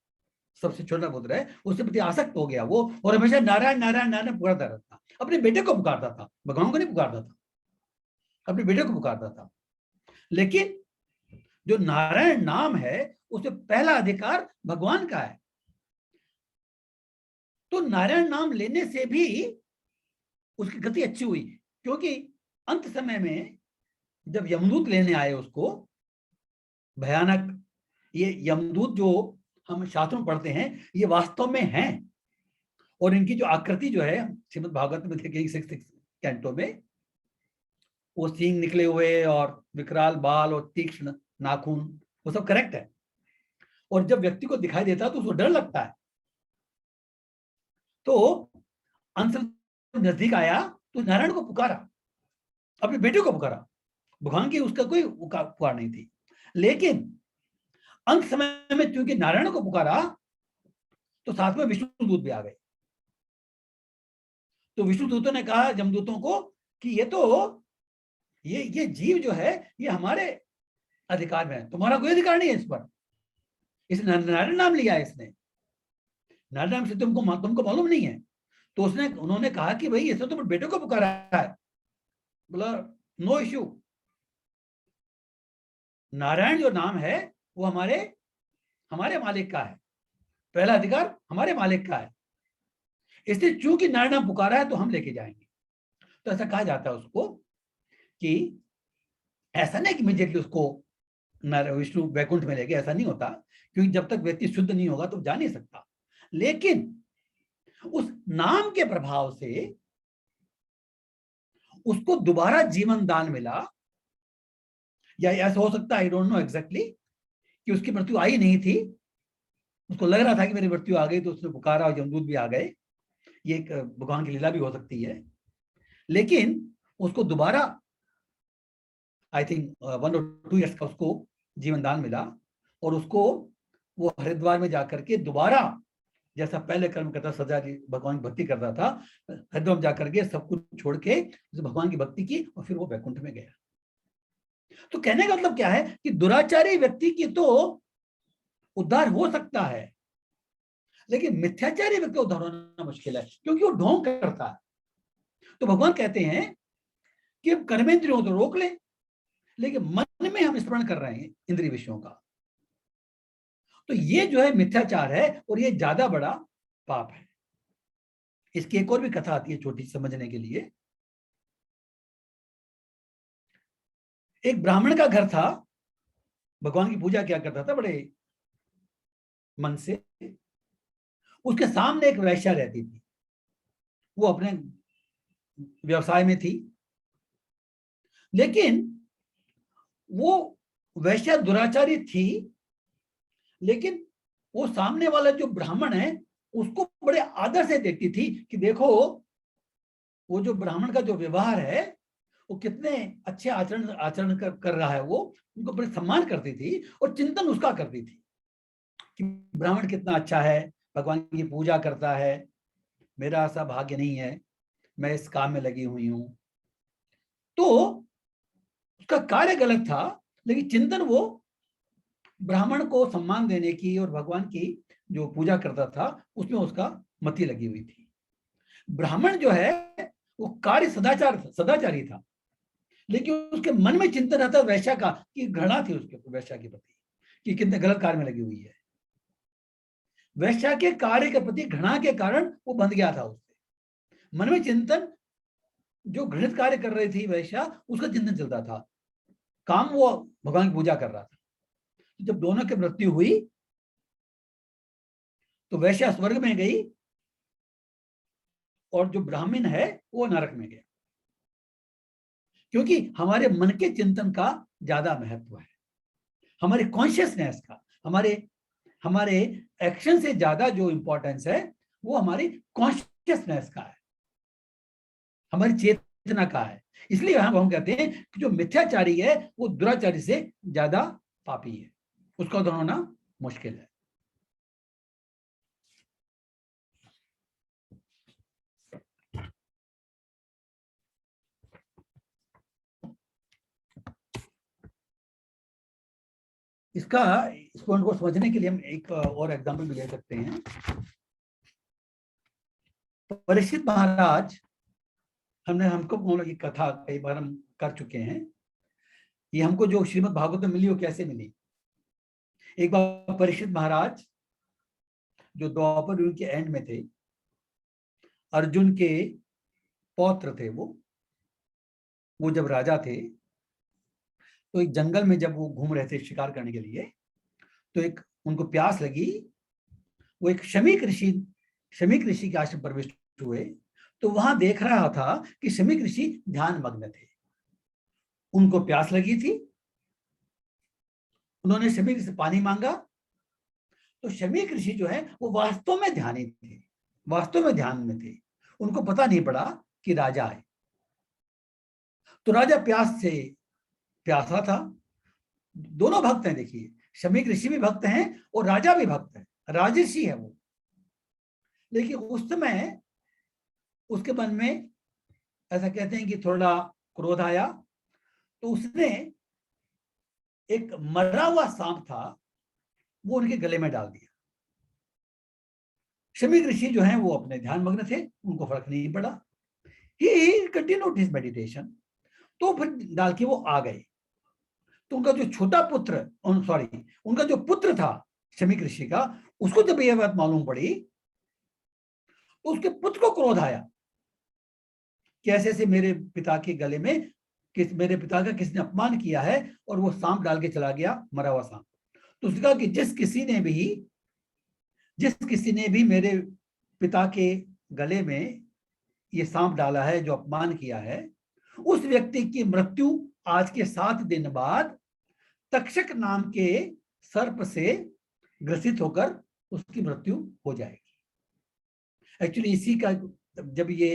Speaker 1: सबसे छोटा पुत्र है, उसके प्रति आसक्त हो गया वो, और हमेशा नारायण नारायण नारायण पुकारता रहता, अपने बेटे को पुकारता था, भगवान को नहीं पुकारता था, अपने बेटे को पुकारता था। लेकिन जो नारायण नाम है उसे पहला अधिकार भगवान का है। तो नारायण नाम लेने से भी उसकी गति अच्छी हुई, क्योंकि अंत समय में जब यमदूत लेने आए उसको, भयानक, ये यमदूत जो हम शास्त्रों में पढ़ते हैं ये वास्तव में हैं, और इनकी जो आकृति जो है श्रीमद् भागवत में देखेंगे 6 कैंटो में, वो सींग निकले हुए और विकराल बाल और तीक्ष्ण नाखून, वो सब करेक्ट है। और जब व्यक्ति को दिखाई देता है तो उसको डर लगता है। तो अंत नजदीक आया तो नारायण को पुकारा, अपने बेटे को पुकारा, भगवान की उसका कोई पुकार नहीं थी। लेकिन अंत समय में क्योंकि नारायण को पुकारा तो साथ में विष्णु दूत भी आ गए। तो विष्णु दूतों ने कहा यमदूतों को कि ये तो ये जीव जो है ये हमारे अधिकार में है, तुम्हारा कोई अधिकार नहीं है इस पर, इसने नारायण नाम लिया है, इसने नारायण नाम से तुमको मालूम नहीं है। तो उन्होंने कहा कि भाई इसने तो बेटे को पुकारा है। बोला नो इश्यू, नारायण जो नाम है वो हमारे मालिक का है, पहला अधिकार हमारे मालिक का है, इसलिए चूंकि नारायण नाम पुकारा है तो हम लेके जाएंगे। तो ऐसा कहा जाता है उसको कि ऐसा नहीं कि इमीडिएटली उसको विष्णु वैकुंठ में ले गए, ऐसा नहीं होता, क्योंकि जब तक व्यक्ति शुद्ध नहीं होगा तो जा नहीं सकता। लेकिन उस नाम के प्रभाव से उसको दोबारा जीवन दान मिला, या ऐसा हो सकता है, आई डोंट नो एग्जैक्टली, कि उसकी मृत्यु आई नहीं थी, उसको लग रहा था कि मेरी मृत्यु आ गई, तो उसने पुकारा और यमदूत भी आ गए। ये एक भगवान की लीला भी हो सकती है। लेकिन उसको दोबारा आई थिंक 1 और 2 ईयर्स का उसको जीवन दान मिला, और उसको वो हरिद्वार में जाकर के दोबारा जैसा पहले कर्म करता, सदा भगवान की भक्ति करता था, हरिद्वार में जाकर के सब कुछ छोड़ के भगवान की भक्ति की, और फिर वो वैकुंठ में गया। तो कहने का मतलब क्या है कि दुराचारी व्यक्ति की तो उद्धार हो सकता है, लेकिन मिथ्याचारी व्यक्ति उद्धार होना मुश्किल है, क्योंकि वो ढोंग करता है। तो भगवान कहते हैं कि हम कर्मेंद्रियों तो रोक लें, लेकिन मन में हम स्मरण कर रहे हैं इंद्रिय विषयों का, तो ये जो है मिथ्याचार है, और ये ज्यादा बड़ा पाप है। इसकी एक और भी कथा आती है छोटी समझने के लिए। एक ब्राह्मण का घर था, भगवान की पूजा क्या करता था बड़े मन से। उसके सामने एक वैश्या रहती थी, वो अपने व्यवसाय में थी, लेकिन वो वैश्या दुराचारी थी, लेकिन वो सामने वाला जो ब्राह्मण है उसको बड़े आदर से देखती थी कि देखो वो जो ब्राह्मण का जो व्यवहार है वो कितने अच्छे आचरण कर रहा है, वो उनको बड़े सम्मान करती थी और चिंतन उसका करती थी कि ब्राह्मण कितना अच्छा है, भगवान की पूजा करता है, मेरा ऐसा भाग्य नहीं है, मैं इस काम में लगी हुई हूं। तो उसका कार्य गलत था, लेकिन चिंतन वो ब्राह्मण को सम्मान देने की और भगवान की जो पूजा करता था उसमें उसका मति लगी हुई थी। ब्राह्मण जो है वो कार्य सदाचारी था, लेकिन उसके मन में चिंतन रहता वैश्या का, कि घृणा थी उसके वैश्या के प्रति, कि कितने गलत कार्य में लगी हुई है। वैश्या के कार्य के प्रति घृणा के कारण वो बंध गया था उससे। मन में चिंतन, जो घृणित कार्य कर रही थी वैश्या, उसका चिंतन चलता था, काम वो भगवान की पूजा कर रहा था। तो जब दोनों की मृत्यु हुई तो वैश्या स्वर्ग में गई और जो ब्राह्मण है वो नरक में गया, क्योंकि हमारे मन के चिंतन का ज्यादा महत्व है, हमारे कॉन्शियसनेस का, हमारे एक्शन से ज्यादा जो इंपॉर्टेंस है वो हमारी कॉन्शियसनेस का है, हमारी चेतना का है। इसलिए हम कहते हैं कि जो मिथ्याचारी है वो दुराचारी से ज्यादा पापी है, उसका उदाहरण होना मुश्किल है। इस पॉइंट को समझने के लिए हम एक और एग्जांपल भी ले सकते हैं। परीक्षित महाराज, हमको उन्होंने की कथा कई बार हम कर चुके हैं। ये हमको जो श्रीमद् भागवत में मिली वो कैसे मिली। एक बार परीक्षित महाराज जो द्वापर युग के एंड में थे, अर्जुन के पौत्र थे, वो जब राजा थे तो एक जंगल में जब वो घूम रहे थे शिकार करने के लिए, तो एक उनको प्यास लगी। वो एक शमीक ऋषि के आश्रम प्रविष्ट हुए, तो वहां देख रहा था कि शमीक ऋषि ध्यान मग्न थे, उनको प्यास लगी थी। उन्होंने शमीक से पानी मांगा, तो शमीक ऋषि जो है वो वास्तव में ध्यानी थे, वास्तव में ध्यान में थे। उनको पता नहीं पड़ा कि राजा है। तो राजा प्यासा था। दोनों भक्त हैं, देखिए, शमीक ऋषि भी भक्त हैं और राजा भी भक्त है, राजर्षि है वो। लेकिन उस समय उसके मन में ऐसा कहते हैं कि थोड़ा क्रोध आया, तो उसने एक मरा हुआ सांप था वो उनके गले में डाल दिया। शमीक ऋषि जो हैं वो अपने ध्यान मग्न थे, उनको फर्क नहीं पड़ा। ही कंटिन्यूड हिज मेडिटेशन। तो फिर डाल के वो आ गए। तो उनका जो छोटा पुत्र, उनका जो पुत्र था शमीक ऋषि का, उसको जब यह बात मालूम पड़ी तो उसके पुत्र को क्रोध आया। कि ऐसे ऐसे मेरे पिता के गले में मेरे पिता का किसने अपमान किया है, और वो सांप डाल के चला गया, मरा हुआ सांप। तो उसने कहा कि जिस किसी ने भी मेरे पिता के गले में ये सांप डाला है, जो अपमान किया है, उस व्यक्ति की मृत्यु आज के 7 दिन बाद तक्षक नाम के सर्प से ग्रसित होकर उसकी मृत्यु हो जाएगी। एक्चुअली इसी का जब ये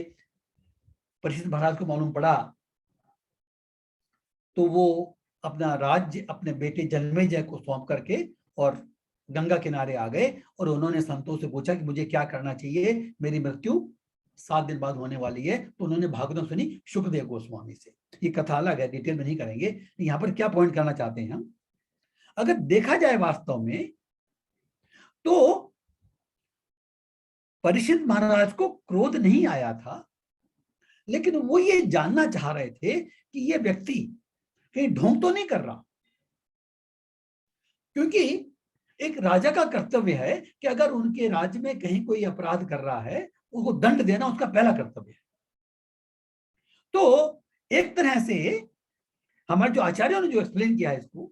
Speaker 1: परीक्षित महाराज को मालूम पड़ा, तो वो अपना राज्य अपने बेटे जन्मेजय को सौंप करके और गंगा किनारे आ गए, और उन्होंने संतों से पूछा कि मुझे क्या करना चाहिए, मेरी मृत्यु 7 दिन बाद होने वाली है। तो उन्होंने भागवतम सुनी शुकदेव गोस्वामी से। ये कथा अलग है, डिटेल में नहीं करेंगे। यहाँ पर क्या पॉइंट करना चाहते हैं हम, अगर देखा जाए वास्तव में, तो परीक्षित महाराज को क्रोध नहीं आया था, लेकिन वो ये जानना चाह रहे थे कि ये व्यक्ति कहीं ढोंग तो नहीं कर रहा। क्योंकि एक राजा का कर्तव्य है कि अगर उनके राज्य में कहीं कोई अपराध कर रहा है, उसको दंड देना उसका पहला कर्तव्य है। तो एक तरह से हमारे जो आचार्यों ने जो एक्सप्लेन किया है इसको,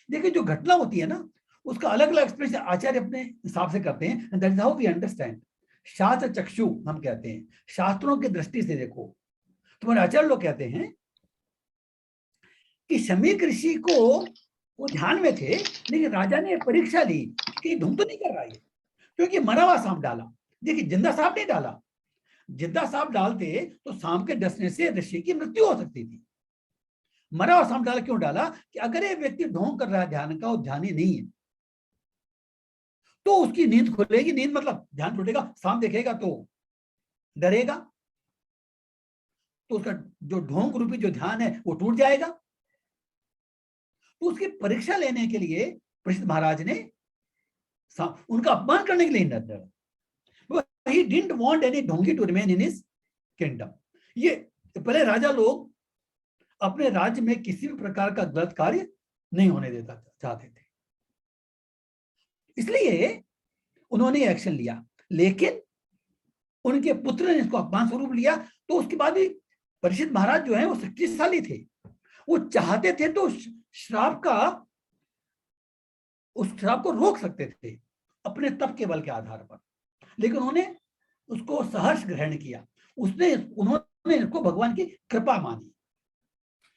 Speaker 1: देखिए जो घटना होती है ना, उसका अलग अलग एक्सप्लेनेशन आचार्य अपने हिसाब से करते हैं। That is how we understand. शास्त्र चक्षु हम कहते हैं, शास्त्रों की दृष्टि से देखो। तुम्हारे आचार्य लोग कहते हैं कि शमीक ऋषि को वो ध्यान में थे, लेकिन राजा ने परीक्षा ली कि ढूंढ तो नहीं कर रहा है, क्योंकि मरा हुआ सांप डाला। देखिए जिंदा सांप नहीं डाला, जिंदा सांप डालते तो सांप के डसने से ऋषि की मृत्यु हो सकती थी। मरा हुआ सांप डाला क्यों डाला, कि अगर ये व्यक्ति ढोंग कर रहा है ध्यान का, और ध्यान ही नहीं है, तो उसकी नींद खुलेगी। नींद मतलब ध्यान टूटेगा, सांप देखेगा तो डरेगा, तो उसका जो ढोंग रूपी जो ध्यान है वो टूट जाएगा। तो उसकी परीक्षा लेने के लिए परीक्षित महाराज ने उनका अपमान करने के लिए निर्णय। He didn't want any ढोंगी to remain in his kingdom। ये पहले राजा लोग अपने राज्य में किसी भी प्रकार का गलत कार्य नहीं होने देता चाहते थे, इसलिए उन्होंने एक्शन लिया। लेकिन उनके पुत्र ने इसको अपमान स्वरूप लिया। तो उसके बाद भी परीक्षित महाराज जो है वो शक्तिशाली थे, वो चाहते थे तो उस श्राप को रोक सकते थे अपने तप के बल के आधार पर, लेकिन उन्होंने उसको सहर्ष ग्रहण किया। उन्होंने इसको भगवान की कृपा मानी।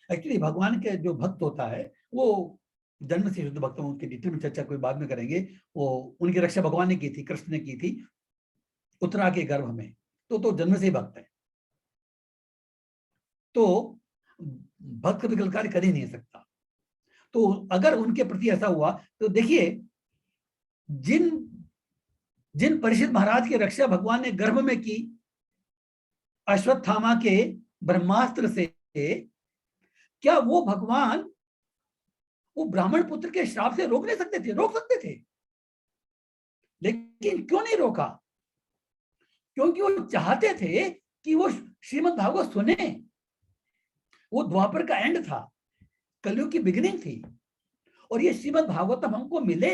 Speaker 1: एक्चुअली भगवान के जो भक्त होता है वो जन्म से शुद्ध भक्त, उनकी डिटेल में चर्चा कोई बाद में करेंगे। वो उनकी रक्षा भगवान ने की थी, कृष्ण ने की थी उत्तरा के गर्भ में, तो जन्म से ही भक्त है। तो भक्त कभी गलत कार्य कर ही नहीं सकता। तो अगर उनके प्रति ऐसा हुआ, तो देखिए जिन परीक्षित महाराज की रक्षा भगवान ने गर्भ में की अश्वत्थामा के ब्रह्मास्त्र से, क्या वो भगवान वो ब्राह्मण पुत्र के श्राप से रोक नहीं सकते थे? रोक सकते थे, लेकिन क्यों नहीं रोका? क्योंकि वो चाहते थे कि वो श्रीमद् भागवत सुने। वो द्वापर का एंड था, कलयुग की बिगिनिंग थी, और ये श्रीमद् भागवतम हमको मिले।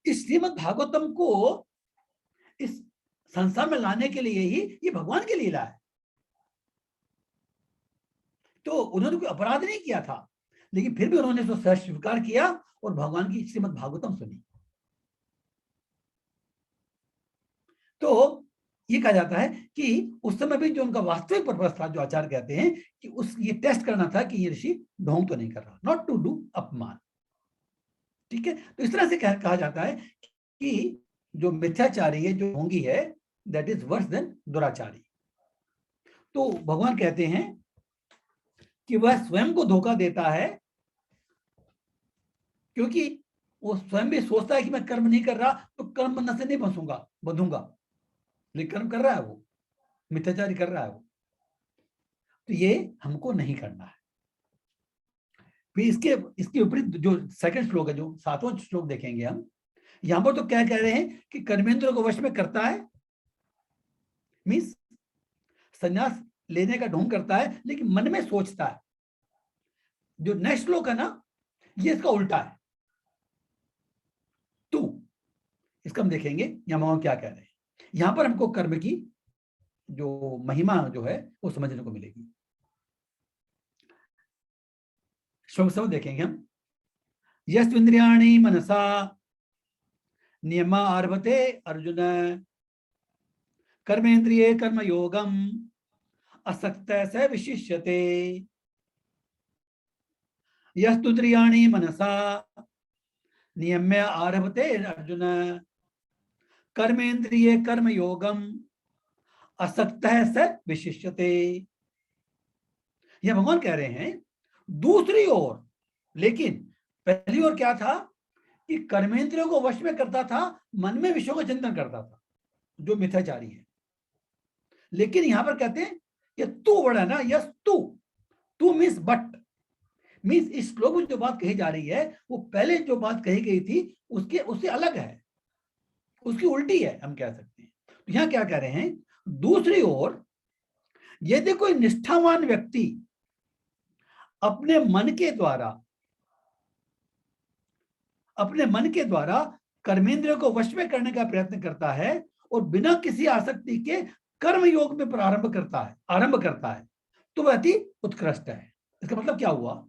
Speaker 1: इस श्रीमद् भागवतम को इस संसार में लाने के लिए ही ये भगवान की लीला है। तो उन्होंने कोई अपराध नहीं किया था, लेकिन फिर भी उन्होंने इसको सहर्ष स्वीकार किया और भगवान की श्रीमद् भागवतम सुनी। तो ये कहा जाता है कि उस समय भी जो उनका वास्तविक पर्पस था, जो आचार्य कहते हैं कि ये टेस्ट करना था कि ये ऋषि ढोंग तो नहीं कर रहा, नॉट टू डू अपमान। ठीक है, तो इस तरह से कहा जाता है कि जो मिथ्याचारी है, जो ढोंगी है, दैट इज वर्स देन दुराचारी। तो भगवान कहते हैं कि वह स्वयं को धोखा देता है, क्योंकि वो स्वयं भी सोचता है कि मैं कर्म नहीं कर रहा तो कर्म बंधन से नहीं बंधूंगा, लेकिन कर्म कर रहा है, वो मिथ्याचारी कर रहा है वो। तो ये हमको नहीं करना है। फिर इसके विपरीत जो सेकंड श्लोक है, जो 7वां श्लोक देखेंगे हम, यहां पर तो क्या कह रहे हैं कि कर्मेंद्र को वश में करता है, मीन्स संन्यास लेने का ढोंग करता है, लेकिन मन में सोचता है। जो नेक्स्ट श्लोक है ना, ये इसका उल्टा है। 2 इसका हम देखेंगे यहां भगवान क्या कह रहे हैं। यहां पर हमको कर्म की जो महिमा जो है वो समझने को मिलेगी। श्लोक सब देखेंगे हम। यस्त्विन्द्रियाणि मनसा नियमा आरभते अर्जुन कर्मेन्द्रिये कर्म योगम असक्त स विशिष्यते। यस्तुन्द्रियाणि मनसा नियम्य आरभते अर्जुन कर्मेन्द्रिये कर्म योगम असक्त स विशिष्यते। यह भगवान कह रहे हैं दूसरी ओर, लेकिन पहली ओर क्या था कि कर्मेंद्रियों को वश में करता था, मन में विषयों का चिंतन करता था, जो मिथ्याचारी है। लेकिन यहां पर कहते हैं कि तू बड़ा ना, यस तू मीन्स बट, मीन्स इस श्लोक में जो बात कही जा रही है वो पहले जो बात कही गई थी उसके उससे अलग है, उसकी उल्टी है हम कह सकते हैं। तो यहां क्या कह रहे हैं, दूसरी ओर यदि कोई निष्ठावान व्यक्ति अपने मन के द्वारा कर्मेंद्रियों को वश में करने का प्रयत्न करता है और बिना किसी आसक्ति के कर्म योग में आरंभ करता है तो वह अति उत्कृष्ट है। इसका मतलब क्या हुआ?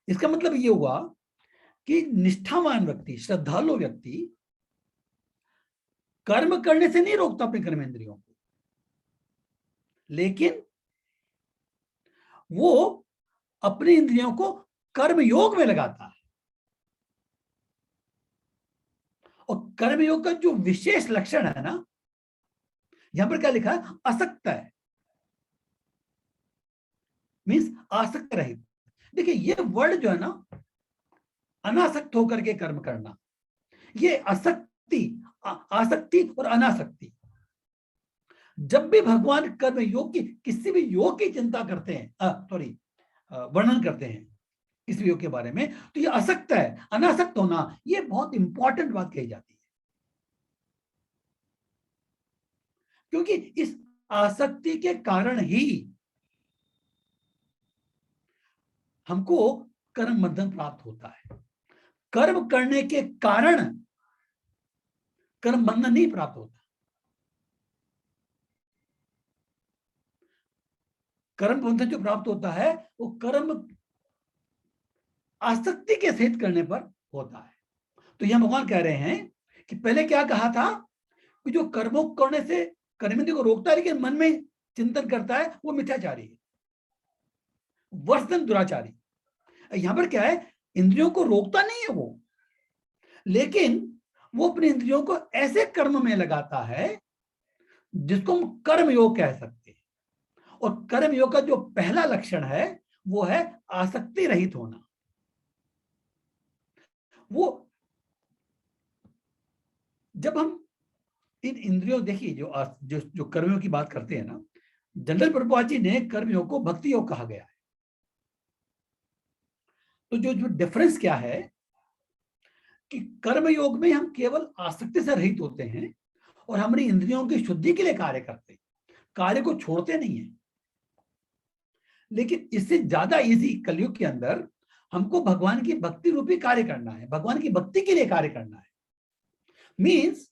Speaker 1: इसका मतलब यह हुआ कि निष्ठावान व्यक्ति, श्रद्धालु व्यक्ति कर्म करने से नहीं रोकता अपने कर्मेंद्रियों को, लेकिन वो अपनी इंद्रियों को कर्म योग में लगाता है। और कर्मयोग का जो विशेष लक्षण है ना, यहां पर क्या लिखा है, असक्त है, मीन्स आसक्त रहित। देखिए ये वर्ड जो है ना, अनासक्त होकर के कर्म करना, ये आसक्ति और अनासक्ति। जब भी भगवान कर्म योग की, किसी भी योग की चिंता करते हैं, वर्णन करते हैं किसी योग के बारे में, तो ये असक्त है, अनासक्त होना, ये बहुत इंपॉर्टेंट बात कही जाती है। क्योंकि इस आसक्ति के कारण ही हमको कर्म बंधन प्राप्त होता है। कर्म करने के कारण कर्म बंधन नहीं प्राप्त होता। कर्म बंधन जो प्राप्त होता है वो कर्म आसक्ति के सहित करने पर होता है। तो यह भगवान कह रहे हैं कि पहले क्या कहा था कि जो कर्मों करने से कर्मेंद्रिय को रोकता है लेकिन मन में चिंतन करता है वो मिथ्याचारी है, वर्ष देन दुराचारी। यहां पर क्या है, इंद्रियों को रोकता नहीं है वो, लेकिन वो अपनी इंद्रियों को ऐसे कर्म में लगाता है जिसको हम कर्म योग कह सकते हैं। और कर्म योग का जो पहला लक्षण है वो है आसक्ति रहित होना। वो जब हम इन इंद्रियों, देखिए जो कर्मयोग की बात करते हैं ना, जनरल प्रभुपाद जी ने कर्मयोग को भक्ति योग कहा गया है। तो जो डिफरेंस क्या है कि कर्म योग में हम केवल आसक्ति से रहित होते हैं और हमारी इंद्रियों की शुद्धि के लिए कार्य करते हैं, कार्य को छोड़ते नहीं है। लेकिन इससे ज्यादा इजी कलयुग के अंदर हमको भगवान की भक्ति रूपी कार्य करना है, भगवान की भक्ति के लिए कार्य करना है। मीन्स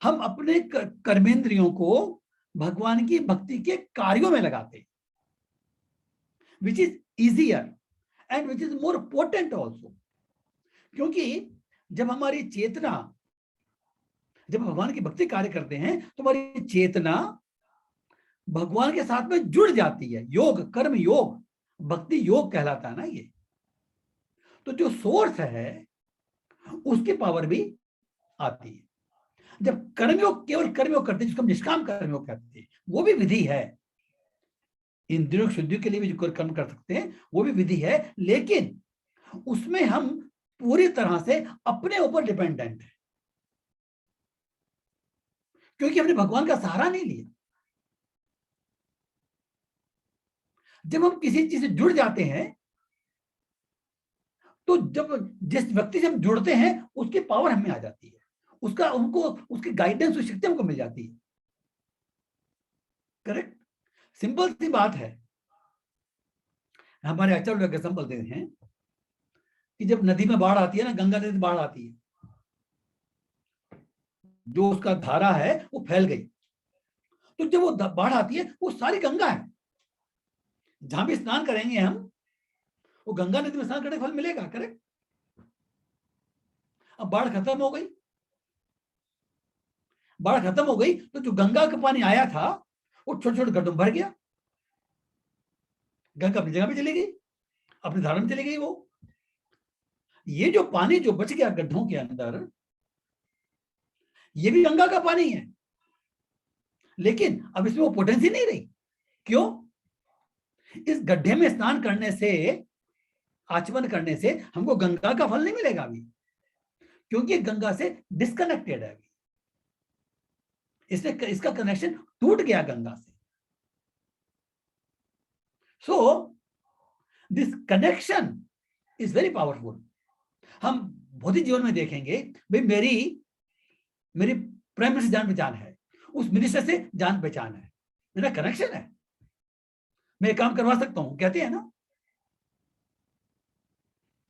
Speaker 1: हम अपने कर्मेंद्रियों को भगवान की भक्ति के कार्यों में लगाते हैं, which is easier and which is more potent also. क्योंकि जब हमारी चेतना, जब भगवान की भक्ति कार्य करते हैं तो हमारी चेतना भगवान के साथ में जुड़ जाती है। योग, कर्म योग, भक्ति योग कहलाता है ना ये। तो जो सोर्स है उसकी पावर भी आती है। जब कर्मयोग, केवल कर्मयोग करते हैं जिसको हम निष्काम कर्मयोग कहते हैं, वो भी विधि है, इंद्रियों की शुद्धि के लिए भी जो कर्म कर सकते हैं वो भी विधि है, लेकिन उसमें हम पूरी तरह से अपने ऊपर डिपेंडेंट है, क्योंकि हमने भगवान का सहारा नहीं लिया। जब हम किसी चीज से जुड़ जाते हैं तो जब जिस व्यक्ति से हम जुड़ते हैं उसकी पावर हमें आ जाती है, उसकी गाइडेंस, उसकी शक्ति हमको मिल जाती है। करेक्ट, सिंपल सी बात है। हमारे आचार्य एग्जाम्पल देते हैं कि जब नदी में बाढ़ आती है ना, गंगा नदी में बाढ़ आती है, जो उसका धारा है वो फैल गई, तो जब वो बाढ़ आती है वो सारी गंगा है, जहां भी स्नान करेंगे हम वो गंगा नदी में स्नान करने फल मिलेगा, करेक्ट। अब बाढ़ खत्म हो गई, बाढ़ खत्म हो गई तो जो गंगा का पानी आया था वो छोटे छोटे गड्ढों में भर गया, गंगा अपनी जगह पे चली गई, अपनी धारा में चली गई। वो ये जो पानी जो बच गया गड्ढों के अंदर, ये भी गंगा का पानी है, लेकिन अब इसमें वो पोटेंसी नहीं रही। क्यों? इस गड्ढे में स्नान करने से, आचमन करने से हमको गंगा का फल नहीं मिलेगा अभी, क्योंकि गंगा से डिस्कनेक्टेड है अभी, इसका कनेक्शन टूट गया गंगा से। So this connection is very powerful. हम भौतिक जीवन में देखेंगे, भाई मेरी प्राइम मिनिस्टर जान पहचान है, उस मिनिस्टर से जान पहचान है, मेरा कनेक्शन है, मैं काम करवा सकता हूं, कहते हैं ना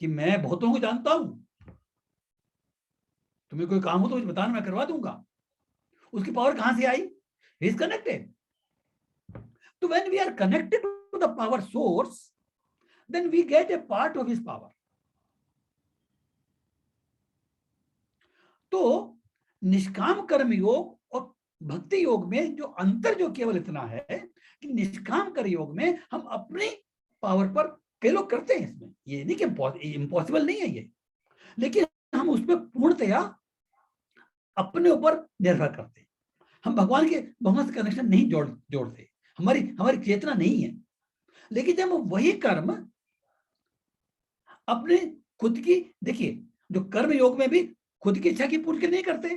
Speaker 1: कि मैं बहुतों को जानता हूं, तुम्हें कोई काम हो तो मुझे बताना, मैं करवा दूंगा। उसकी पावर कहां से आई? He is connected. तो when we are connected to the power source, then we get a part of his power. तो निष्काम कर्म योग और भक्ति योग में जो अंतर जो केवल इतना है कि निष्काम कर्म योग में हम अपनी पावर पर, कई लोग करते हैं इसमें, ये नहीं कि इम्पॉसिबल नहीं है ये, लेकिन हम उसमें पूर्णतया अपने ऊपर निर्भर करते हैं। हम भगवान से कनेक्शन नहीं जोड़ते, हमारी चेतना नहीं है। लेकिन जब हम वही कर्म अपने खुद की, देखिए जो कर्म योग में भी खुद की इच्छा की पूर्ति नहीं करते,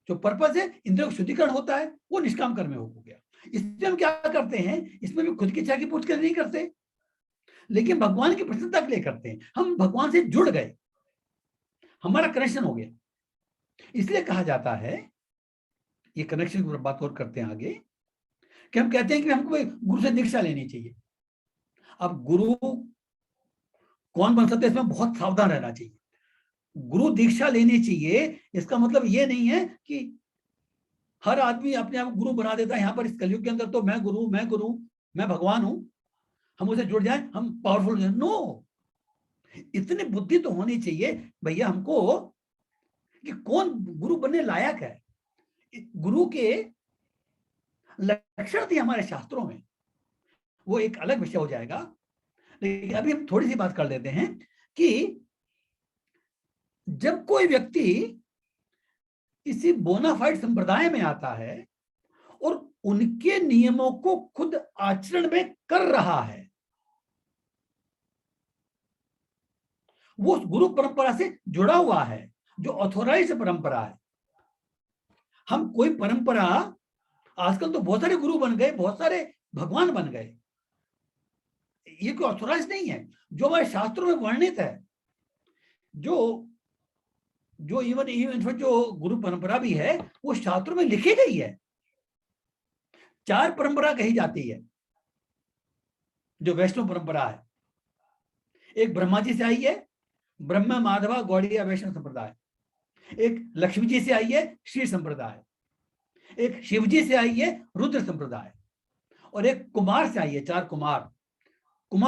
Speaker 1: जो पर्पस है इंद्रियों का शुद्धिकरण होता है, वो निष्काम कर्म योग हो गया। इसमें हम क्या करते हैं, इसमें भी खुद की इच्छा की पूर्ति नहीं करते, लेकिन भगवान की प्रसन्नता के लिए करते हैं। हम भगवान से जुड़ गए, हमारा कनेक्शन हो गया। इसलिए कहा जाता है, ये कनेक्शन की बात और करते हैं आगे, कि हम कहते हैं कि हमको गुरु से दीक्षा लेनी चाहिए। अब गुरु कौन बन सकते हैं, इसमें बहुत सावधान रहना चाहिए। गुरु दीक्षा लेनी चाहिए, इसका मतलब ये नहीं है कि हर आदमी अपने आप गुरु बना देता है। यहाँ पर इस कलयुग के अंदर तो मैं गुरु, मैं भगवान हूं, हम उसे जुड़ जाए, हम पावरफुल हो जाए। नो, इतनी बुद्धि तो होनी चाहिए भैया हमको कि कौन गुरु बनने लायक है। गुरु के लक्षण थे हमारे शास्त्रों में, वो एक अलग विषय हो जाएगा। लेकिन अभी हम थोड़ी सी बात कर लेते हैं कि जब कोई व्यक्ति किसी बोनाफाइड संप्रदाय में आता है और उनके नियमों को खुद आचरण में कर रहा है, वो गुरु परंपरा से जुड़ा हुआ है, जो ऑथोराइज्ड परंपरा है। हम कोई परंपरा, आजकल तो बहुत सारे गुरु बन गए, बहुत सारे भगवान बन गए, ये कोई ऑथोराइज नहीं है। जो हमारे शास्त्रों में वर्णित है, जो इवन जो गुरु परंपरा भी है, वो शास्त्रों में लिखी गई है। 4 परंपरा कही जाती है जो वैष्णव परंपरा है। एक ब्रह्मा जी से आई है, ब्रह्मा माधवा गौड़िया वैष्णव संप्रदाय। एक लक्ष्मी जी से आई है, श्री संप्रदाय। एक शिव जी से आई है, रुद्र संप्रदाय। और एक कुमार से आई है, 4 कुमार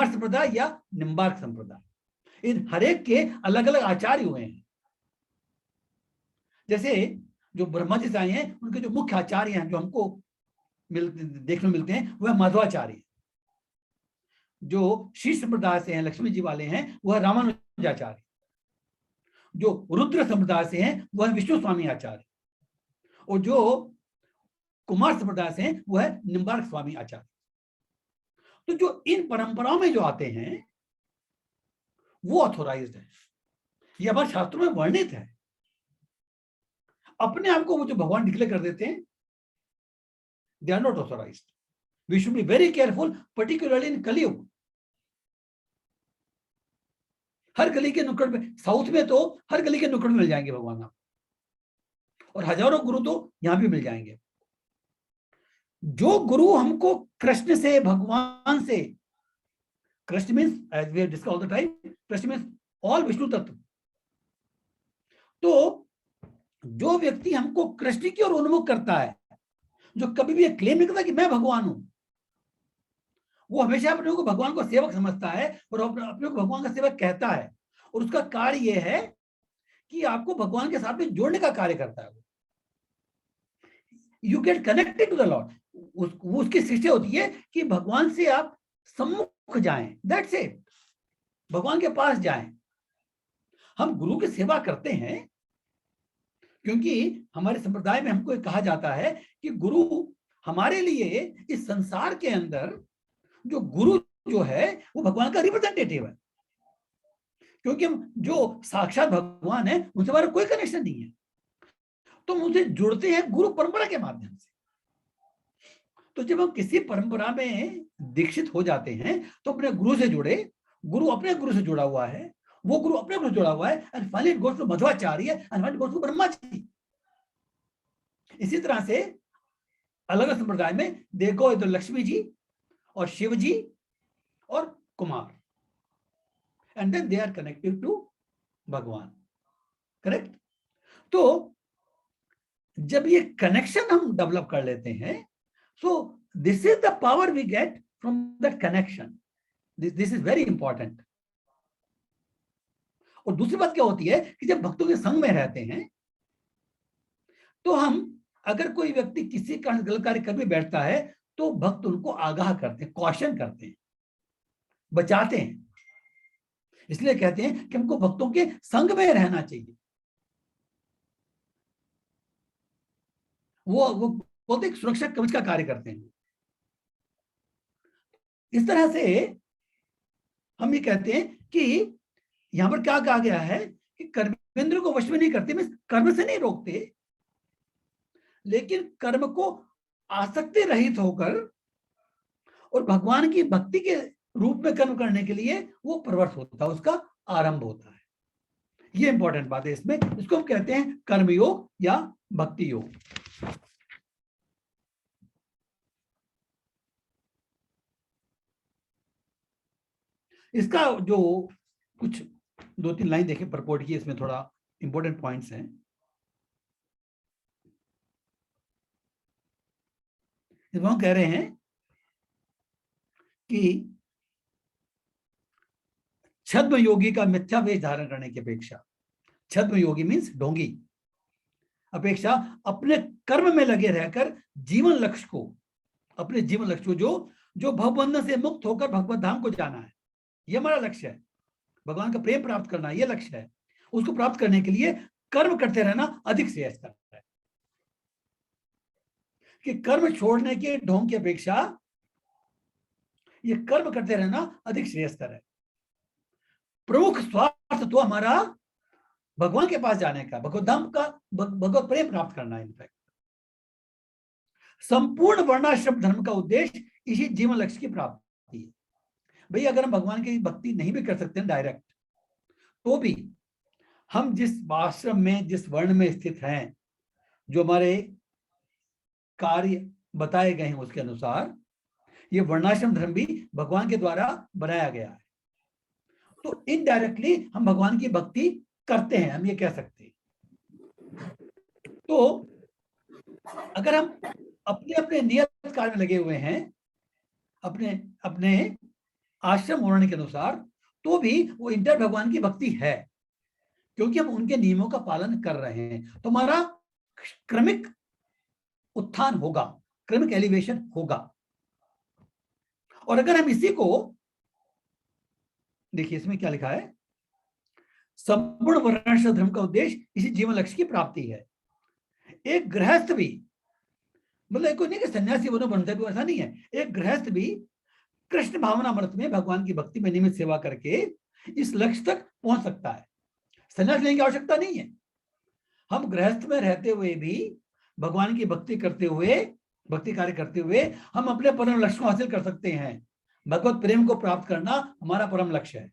Speaker 1: संप्रदाय या निम्बार्क संप्रदाय। इन हरेक के अलग अलग आचार्य हुए हैं। जैसे जो ब्रह्मा जी से आए हैं, उनके जो मुख्य आचार्य हैं जो हमको देखने मिलते हैं, वह माधवाचार्य। जो श्री संप्रदाय से हैं, लक्ष्मी जी वाले हैं, वह रामानुजाचार्य। जो रुद्र संप्रदाय से हैं, वह विष्णु स्वामी आचार्य। और जो कुमार संप्रदाय से हैं, वह निम्बार्क स्वामी आचार्य। तो जो इन परंपराओं में जो आते हैं वो ऑथोराइज्ड है, ये हमारे शास्त्रों में वर्णित है। अपने आप को वो जो भगवान डिक्लेयर कर देते हैं, they are not authorized. We should be very careful, particularly in Kalyug. हर गली के नुक्कड़ में, साउथ में तो हर गली के नुक्कड़ में मिल जाएंगे भगवान आप, और हजारों गुरु तो यहां भी मिल जाएंगे। जो गुरु हमको कृष्ण से, भगवान से, Krishna means as we have discussed all the time, Krishna means all Vishnu tattva. तो जो व्यक्ति हमको कृष्ण की ओर उन्मुख करता है, जो कभी भी ये क्लेम नहीं करता कि मैं भगवान हूं, वो हमेशा अपने को भगवान को सेवक समझता है और अपने को भगवान का सेवक कहता है, और उसका कार्य यह है कि आपको भगवान के साथ में जोड़ने का कार्य करता है। You get connected to the lord. उसकी सृष्टि होती है कि भगवान से आप सम्मुख जाएं, दैट्स इट, भगवान के पास जाएं। हम गुरु की सेवा करते हैं क्योंकि हमारे संप्रदाय में हमको कहा जाता है कि गुरु हमारे लिए इस संसार के अंदर जो गुरु जो है वो भगवान का रिप्रेजेंटेटिव है, क्योंकि हम जो साक्षात भगवान है उनसे हमारा कोई कनेक्शन नहीं है, तो हम उनसे जुड़ते हैं गुरु परंपरा के माध्यम से। तो जब हम किसी परंपरा में दीक्षित हो जाते हैं तो अपने गुरु से जुड़े, गुरु अपने गुरु से जुड़ा हुआ है, वो गुरु अपने गुरु से जुड़ा हुआ है, and finally it goes to Madhvacharya and finally it goes to Brahma ji. इसी तरह से अलग अलग संप्रदाय में देखो तो लक्ष्मी जी और शिव जी और Kumar, and then they are connected to Bhagwan, correct. तो जब ये कनेक्शन हम डेवलप कर लेते हैं, so this is the power we get from the connection, this is very important. और दूसरी बात क्या होती है कि जब भक्तों के संग में रहते हैं तो हम, अगर कोई व्यक्ति किसी कारण गलत कार्य कर भी बैठता है तो भक्त उनको आगाह करते हैं, कॉशन करते हैं, बचाते हैं। इसलिए कहते हैं कि हमको भक्तों के संग में रहना चाहिए। वो बोलते हैं सुरक्षा कवच का कार्य करते हैं। इस तरह से हम ये कहते हैं कि यहां पर क्या कहा गया है कि कर्मेंद्र को वश में नहीं करते, मींस कर्म से नहीं रोकते, लेकिन कर्म को आसक्ति रहित होकर और भगवान की भक्ति के रूप में कर्म करने के लिए वो प्रवृत्त होता है, उसका आरंभ होता है। ये इंपॉर्टेंट बात है इसमें, इसको हम कहते हैं कर्मयोग या भक्ति योग। इसका जो कुछ 2-3 लाइन देखें परपोर्ट की, इसमें थोड़ा इंपॉर्टेंट पॉइंट्स हैं। इसमें हम कह रहे हैं कि छद्म योगी का मिथ्या वेश धारण करने की अपेक्षा, छद्म योगी मीन्स ढोंगी, अपेक्षा अपने कर्म में लगे रहकर जीवन लक्ष्य को, अपने जीवन लक्ष्य को जो भवबंधन से मुक्त होकर भगवत धाम को जाना है, ये हमारा लक्ष्य है, भगवान का प्रेम प्राप्त करना ये लक्ष्य है, उसको प्राप्त करने के लिए कर्म करते रहना अधिक श्रेयस्कर है। कि कर्म छोड़ने के ढोंग की अपेक्षा ये कर्म करते रहना अधिक श्रेयस्कर है। प्रमुख स्वार्थ तो हमारा भगवान के पास जाने का, भगवत धाम का, भगवत प्रेम प्राप्त करना है। इनफैक्ट संपूर्ण वर्णाश्रम धर्म का उद्देश्य इसी जीवन लक्ष्य की प्राप्ति है। भाई अगर हम भगवान की भक्ति नहीं भी कर सकते हैं डायरेक्ट, तो भी हम जिस आश्रम में, जिस वर्ण में स्थित हैं, जो हमारे कार्य बताए गए हैं उसके अनुसार ये वर्णाश्रम धर्म भी भगवान के द्वारा बनाया गया है। तो इनडायरेक्टली हम भगवान की भक्ति करते हैं, हम ये कह सकते हैं। तो अगर हम अपने अपने नियत कार्य में लगे हुए हैं, अपने अपने आश्रम वर्ण के अनुसार, तो भी वो इंटर भगवान की भक्ति है, क्योंकि हम उनके नियमों का पालन कर रहे हैं। तो हमारा क्रमिक उत्थान होगा, क्रमिक एलिवेशन होगा। और अगर हम इसी को देखिए, इसमें क्या लिखा है, संपूर्ण वर्णाश्रम धर्म का उद्देश्य इसी जीवन लक्ष्य की प्राप्ति है। एक गृहस्थ भी, मतलब कोई नहीं कि सन्यासी बनो बनता है, ऐसा नहीं है, एक गृहस्थ भी कृष्ण भावना अमृत में भगवान की भक्ति में नियमित सेवा करके इस लक्ष्य तक पहुंच सकता है। सन्यास लेने की आवश्यकता नहीं है। हम गृहस्थ में रहते हुए भी भगवान की भक्ति करते हुए, भक्ति कार्य करते हुए हम अपने परम लक्ष्य को हासिल कर सकते हैं। भगवत प्रेम को प्राप्त करना हमारा परम लक्ष्य है।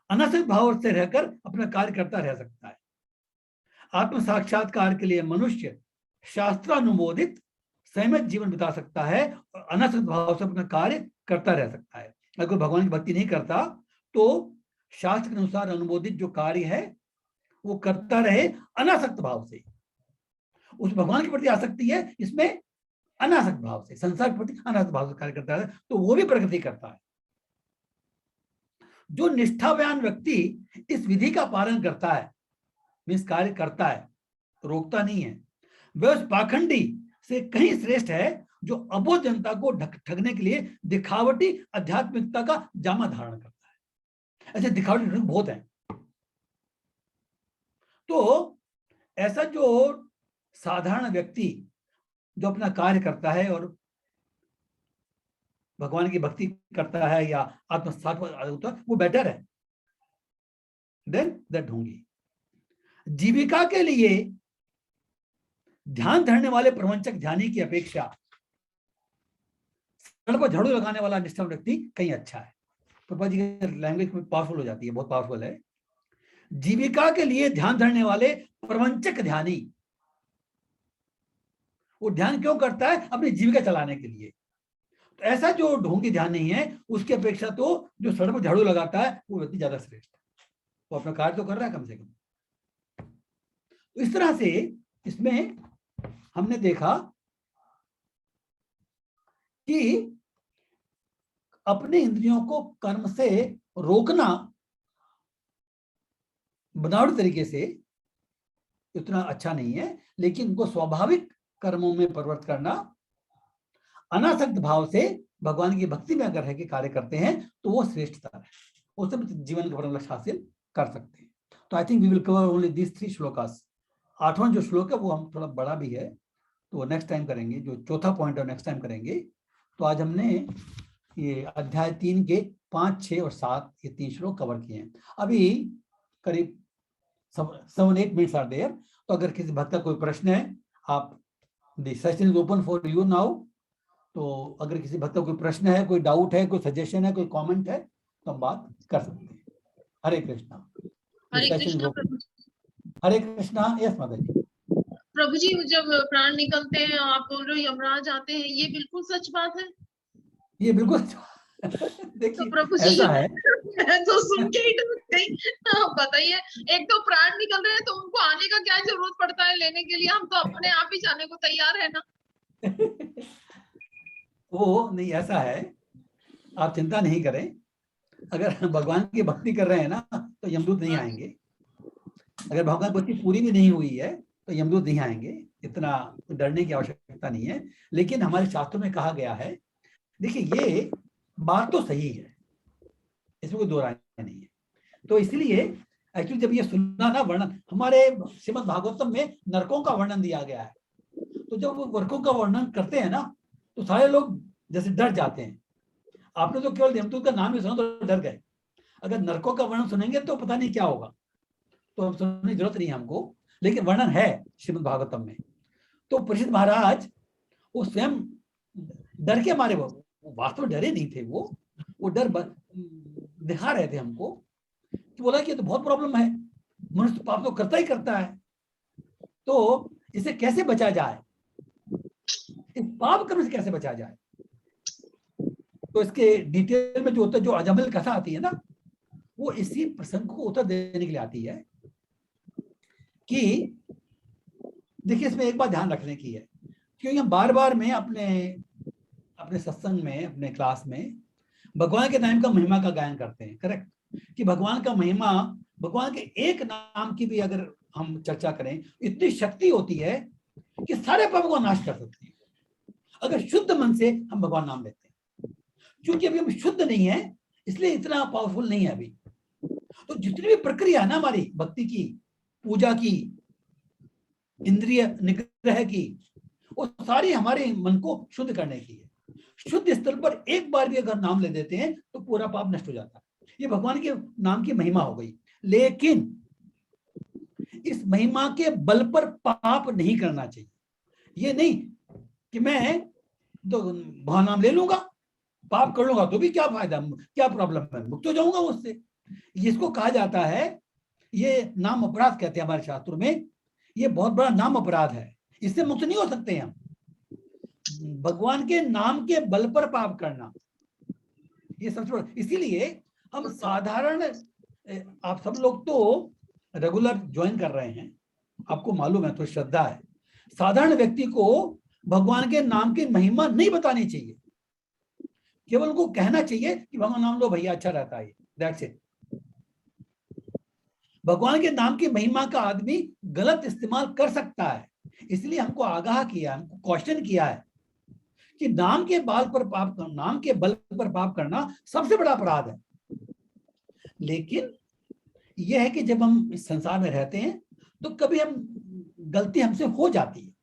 Speaker 1: अनासक्त भाव से रहकर अपना कार्य करता रह सकता है। आत्म साक्षात्कार के लिए मनुष्य शास्त्रानुमोदित संयमित जीवन बिता सकता है और अनासक्त भाव से अपना कार्य करता रह सकता है। अगर कोई भगवान की भक्ति नहीं करता तो शास्त्र के अनुसार अनुमोदित जो कार्य है वो करता रहे अनासक्त भाव से। उस भगवान के प्रति आसक्ति है, इसमें अनासक्त भाव से, संसार के प्रति अनासक्त भाव से कार्य करता है, तो वो भी प्रगति करता है। जो निष्ठावान व्यक्ति इस विधि का पालन करता है, मीन्स कार्य करता है, रोकता नहीं है, वह उस पाखंडी से कहीं श्रेष्ठ है जो अबोध जनता को ठगने के लिए दिखावटी आध्यात्मिकता का जामा धारण करता है। ऐसे दिखावटी लोग बहुत हैं। तो ऐसा जो साधारण व्यक्ति जो अपना कार्य करता है और भगवान की भक्ति करता है या आत्मसात होता है, वो बेटर है देन दैट ढोंगी। जीविका के लिए ध्यान धरने वाले प्रवंचक ध्यानी की अपेक्षा सड़क पर झाड़ू लगाने वाला निष्ठावान व्यक्ति कहीं अच्छा है। प्रभा जी की लैंग्वेज में पावरफुल हो जाती है, बहुत पावरफुल है। जीविका के लिए ध्यान धरने वाले प्रवंचक ध्यानी, वो ध्यान क्यों करता है? अपनी जीविका चलाने के लिए। तो ऐसा जो ढोंगी ध्यान नहीं है, उसकी अपेक्षा तो जो सड़क पर झाड़ू लगाता है वो व्यक्ति ज्यादा श्रेष्ठ है। वो अपना कार्य तो कर रहा है कम से कम। तो इस तरह से इसमें हमने देखा कि अपने इंद्रियों को कर्म से रोकना बनावटी तरीके से इतना अच्छा नहीं है, लेकिन उनको स्वाभाविक कर्मों में परिवर्तित करना, अनासक्त भाव से भगवान की भक्ति में अगर है कि कार्य करते हैं तो वो श्रेष्ठता है, उससे जीवन का परम लक्ष्य हासिल कर सकते हैं। तो I think we will cover only this 3 shlokas. 8वां जो श्लोक है वो हम थोड़ा बड़ा भी है, तो नेक्स्ट टाइम करेंगे। जो चौथा पॉइंट है नेक्स्ट टाइम करेंगे। तो आज हमने ये अध्याय 3 के 5, 6 और 7 ये 3 श्लोक कवर किए हैं। अभी करीब 7-8 मिनट्स आर देयर। तो अगर किसी भक्त का कोई प्रश्न है, आप the session is open for you now. तो अगर किसी भक्त का कोई प्रश्न है, कोई डाउट है, कोई सजेशन है, कोई कमेंट है, तो हम बात कर सकते हैं। हरे कृष्णा।
Speaker 3: हरे कृष्णा प्रभु जी।
Speaker 1: हरे कृष्णा। यस माता जी।
Speaker 3: प्रभु जी, जब प्राण निकलते हैं, आप बोल रहे हो यमराज आते हैं, ये बिल्कुल सच बात है?
Speaker 1: ये बिल्कुल देखिए
Speaker 3: तो प्रभु जी
Speaker 1: ऐसा है,
Speaker 3: मैं तो सुन के ही डर गई। बताइए, एक तो प्राण निकल रहे हैं तो उनको आने का क्या जरूरत पड़ता है लेने के लिए? हम तो अपने आप ही जाने को तैयार है ना।
Speaker 1: वो नहीं, ऐसा है, आप चिंता नहीं करें। अगर भगवान की भक्ति कर रहे हैं ना तो यमदूत नहीं आएंगे। अगर भगवान की भक्ति पूरी भी नहीं हुई है तो यमदूत नहीं आएंगे, इतना डरने की आवश्यकता नहीं है। लेकिन हमारे शास्त्रों में कहा गया है, देखिए ये बात तो सही है, इसमें कोई दो राय नहीं है। तो इसलिए एक्चुअली जब ये सुनना ना वर्णन, हमारे श्रीमद् भागवतम में नरकों का वर्णन दिया गया है। तो जब वो नरकों का वर्णन करते हैं ना तो सारे लोग जैसे डर जाते हैं। आपने तो केवल यमदूत का नाम ही सुना तो डर गए, अगर नरकों का वर्णन सुनेंगे तो पता नहीं क्या होगा। तो हम सुनने की जरूरत नहीं है हमको, लेकिन वर्णन है श्रीमद् भागवतम में। तो परीक्षित महाराज वो स्वयं डर के मारे, वो वास्तव में डरे नहीं थे, वो डर दिखा रहे थे हमको कि बोला कि ये तो बहुत प्रॉब्लम है, मनुष्य पाप तो करता ही करता है, तो इसे कैसे बचा जाए, इस पाप कर्म से कैसे बचा जाए। तो इसके डिटेल में जो होता है, जो अजमल कथा आती है ना, वो इसी प्रसंग को उत्तर देने के लिए आती है कि देखिए इसमें एक बात ध्यान रखने की है, क्योंकि हम बार बार में अपने सत्संग में, अपने क्लास में भगवान के नाम का महिमा का गायन करते हैं, करेक्ट? कि भगवान का महिमा, भगवान के एक नाम की भी अगर हम चर्चा करें, इतनी शक्ति होती है कि सारे पापों का नाश कर सकती है अगर शुद्ध मन से हम भगवान नाम लेते हैं। क्योंकि अभी हम शुद्ध नहीं है, इसलिए इतना पावरफुल नहीं है अभी। तो जितनी भी प्रक्रिया है ना हमारी भक्ति की, पूजा की, इंद्रिय निग्रह की, वो सारी हमारे मन को शुद्ध करने की है। शुद्ध स्तर पर एक बार भी अगर नाम ले देते हैं तो पूरा पाप नष्ट हो जाता है। ये भगवान के नाम की महिमा हो गई। लेकिन इस महिमा के बल पर पाप नहीं करना चाहिए। ये नहीं कि मैं तो भगवान नाम ले लूंगा, पाप कर लूंगा तो भी क्या फायदा, क्या प्रॉब्लम है, मुक्त हो जाऊंगा उससे। इसको कहा जाता है, ये नाम अपराध कहते हैं हमारे शास्त्रों में। ये बहुत बड़ा नाम अपराध है, इससे मुक्त नहीं हो सकते हम। भगवान के नाम के बल पर पाप करना, ये सबसे बड़ा। इसीलिए हम साधारण आप सब लोग तो रेगुलर ज्वाइन कर रहे हैं, आपको मालूम है, तो श्रद्धा है। साधारण व्यक्ति को भगवान के नाम की महिमा नहीं बतानी चाहिए, केवल उनको कहना चाहिए कि भगवान नाम लो भैया, अच्छा रहता है, दैट्स इट। भगवान के नाम की महिमा का आदमी गलत इस्तेमाल कर सकता है, इसलिए हमको आगाह किया, हमको क्वेश्चन किया है कि नाम के बल पर पाप करना सबसे बड़ा अपराध है। लेकिन यह है कि जब हम इस संसार में रहते हैं तो कभी गलती हमसे हो जाती है।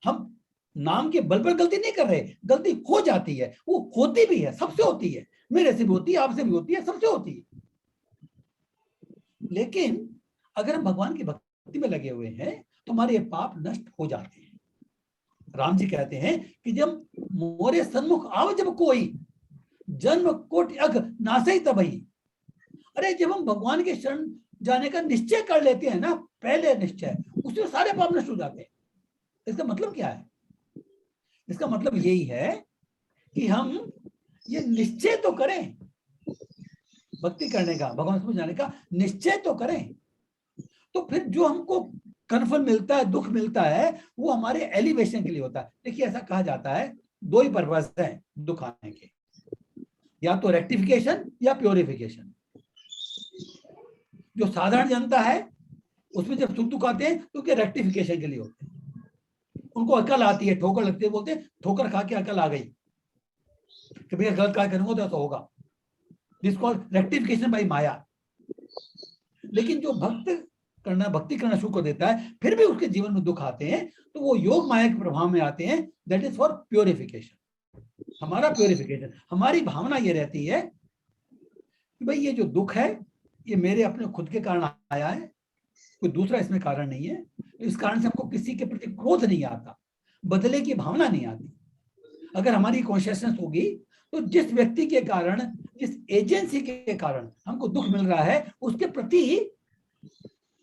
Speaker 1: हम नाम के बल पर गलती नहीं कर रहे, गलती हो जाती है, वो होती भी है, सबसे होती है, मेरे से भी होती है, आपसे भी होती है, सबसे होती है। लेकिन अगर हम भगवान की भक्ति में लगे हुए हैं तो हमारे ये पाप नष्ट हो जाते हैं। राम जी कहते हैं कि जब मोरे सन्मुख आव जब कोई, जन्म कोटि अघ नासई तबही। अरे जब हम भगवान के शरण जाने का निश्चय कर लेते हैं ना, पहले निश्चय, उसमें सारे पाप नष्ट हो जाते हैं। इसका मतलब क्या है? इसका मतलब यही है कि हम ये निश्चय तो करें, भक्ति करने का, भगवान से जाने का निश्चय तो करें, तो फिर जो हमको कर्मफल मिलता है, दुख मिलता है, वो हमारे एलिवेशन के लिए होता है। देखिए ऐसा कहा जाता है, दो ही पर्पस है दुख आने के, या तो रेक्टिफिकेशन या प्योरिफिकेशन। जो साधारण जनता है उसमें जब सुख दुख आते हैं तो क्या रेक्टिफिकेशन के लिए होते हैं। उनको अकल आती है, ठोकर लगती है, बोलते हैं ठोकर खा के अकल आ गई कि भैया गलत कार्य करूंगा तो ऐसा होगा, दिस कॉल्ड रेक्टिफिकेशन बाय माया। लेकिन जो भक्ति करना शुरू कर देता है, फिर भी उसके जीवन में दुख आते हैं, तो वो योग माया के प्रभाव में आते हैं। That is for purification. हमारा प्योरिफिकेशन, हमारी भावना ये रहती है कि भाई ये जो दुख है ये मेरे अपने खुद के कारण आया है, कोई दूसरा इसमें कारण नहीं है। तो इस कारण से हमको किसी के प्रति क्रोध नहीं आता, बदले की भावना नहीं आती। अगर हमारी कॉन्शियसनेस होगी तो जिस व्यक्ति के कारण, जिस एजेंसी के कारण हमको दुख मिल रहा है, उसके प्रति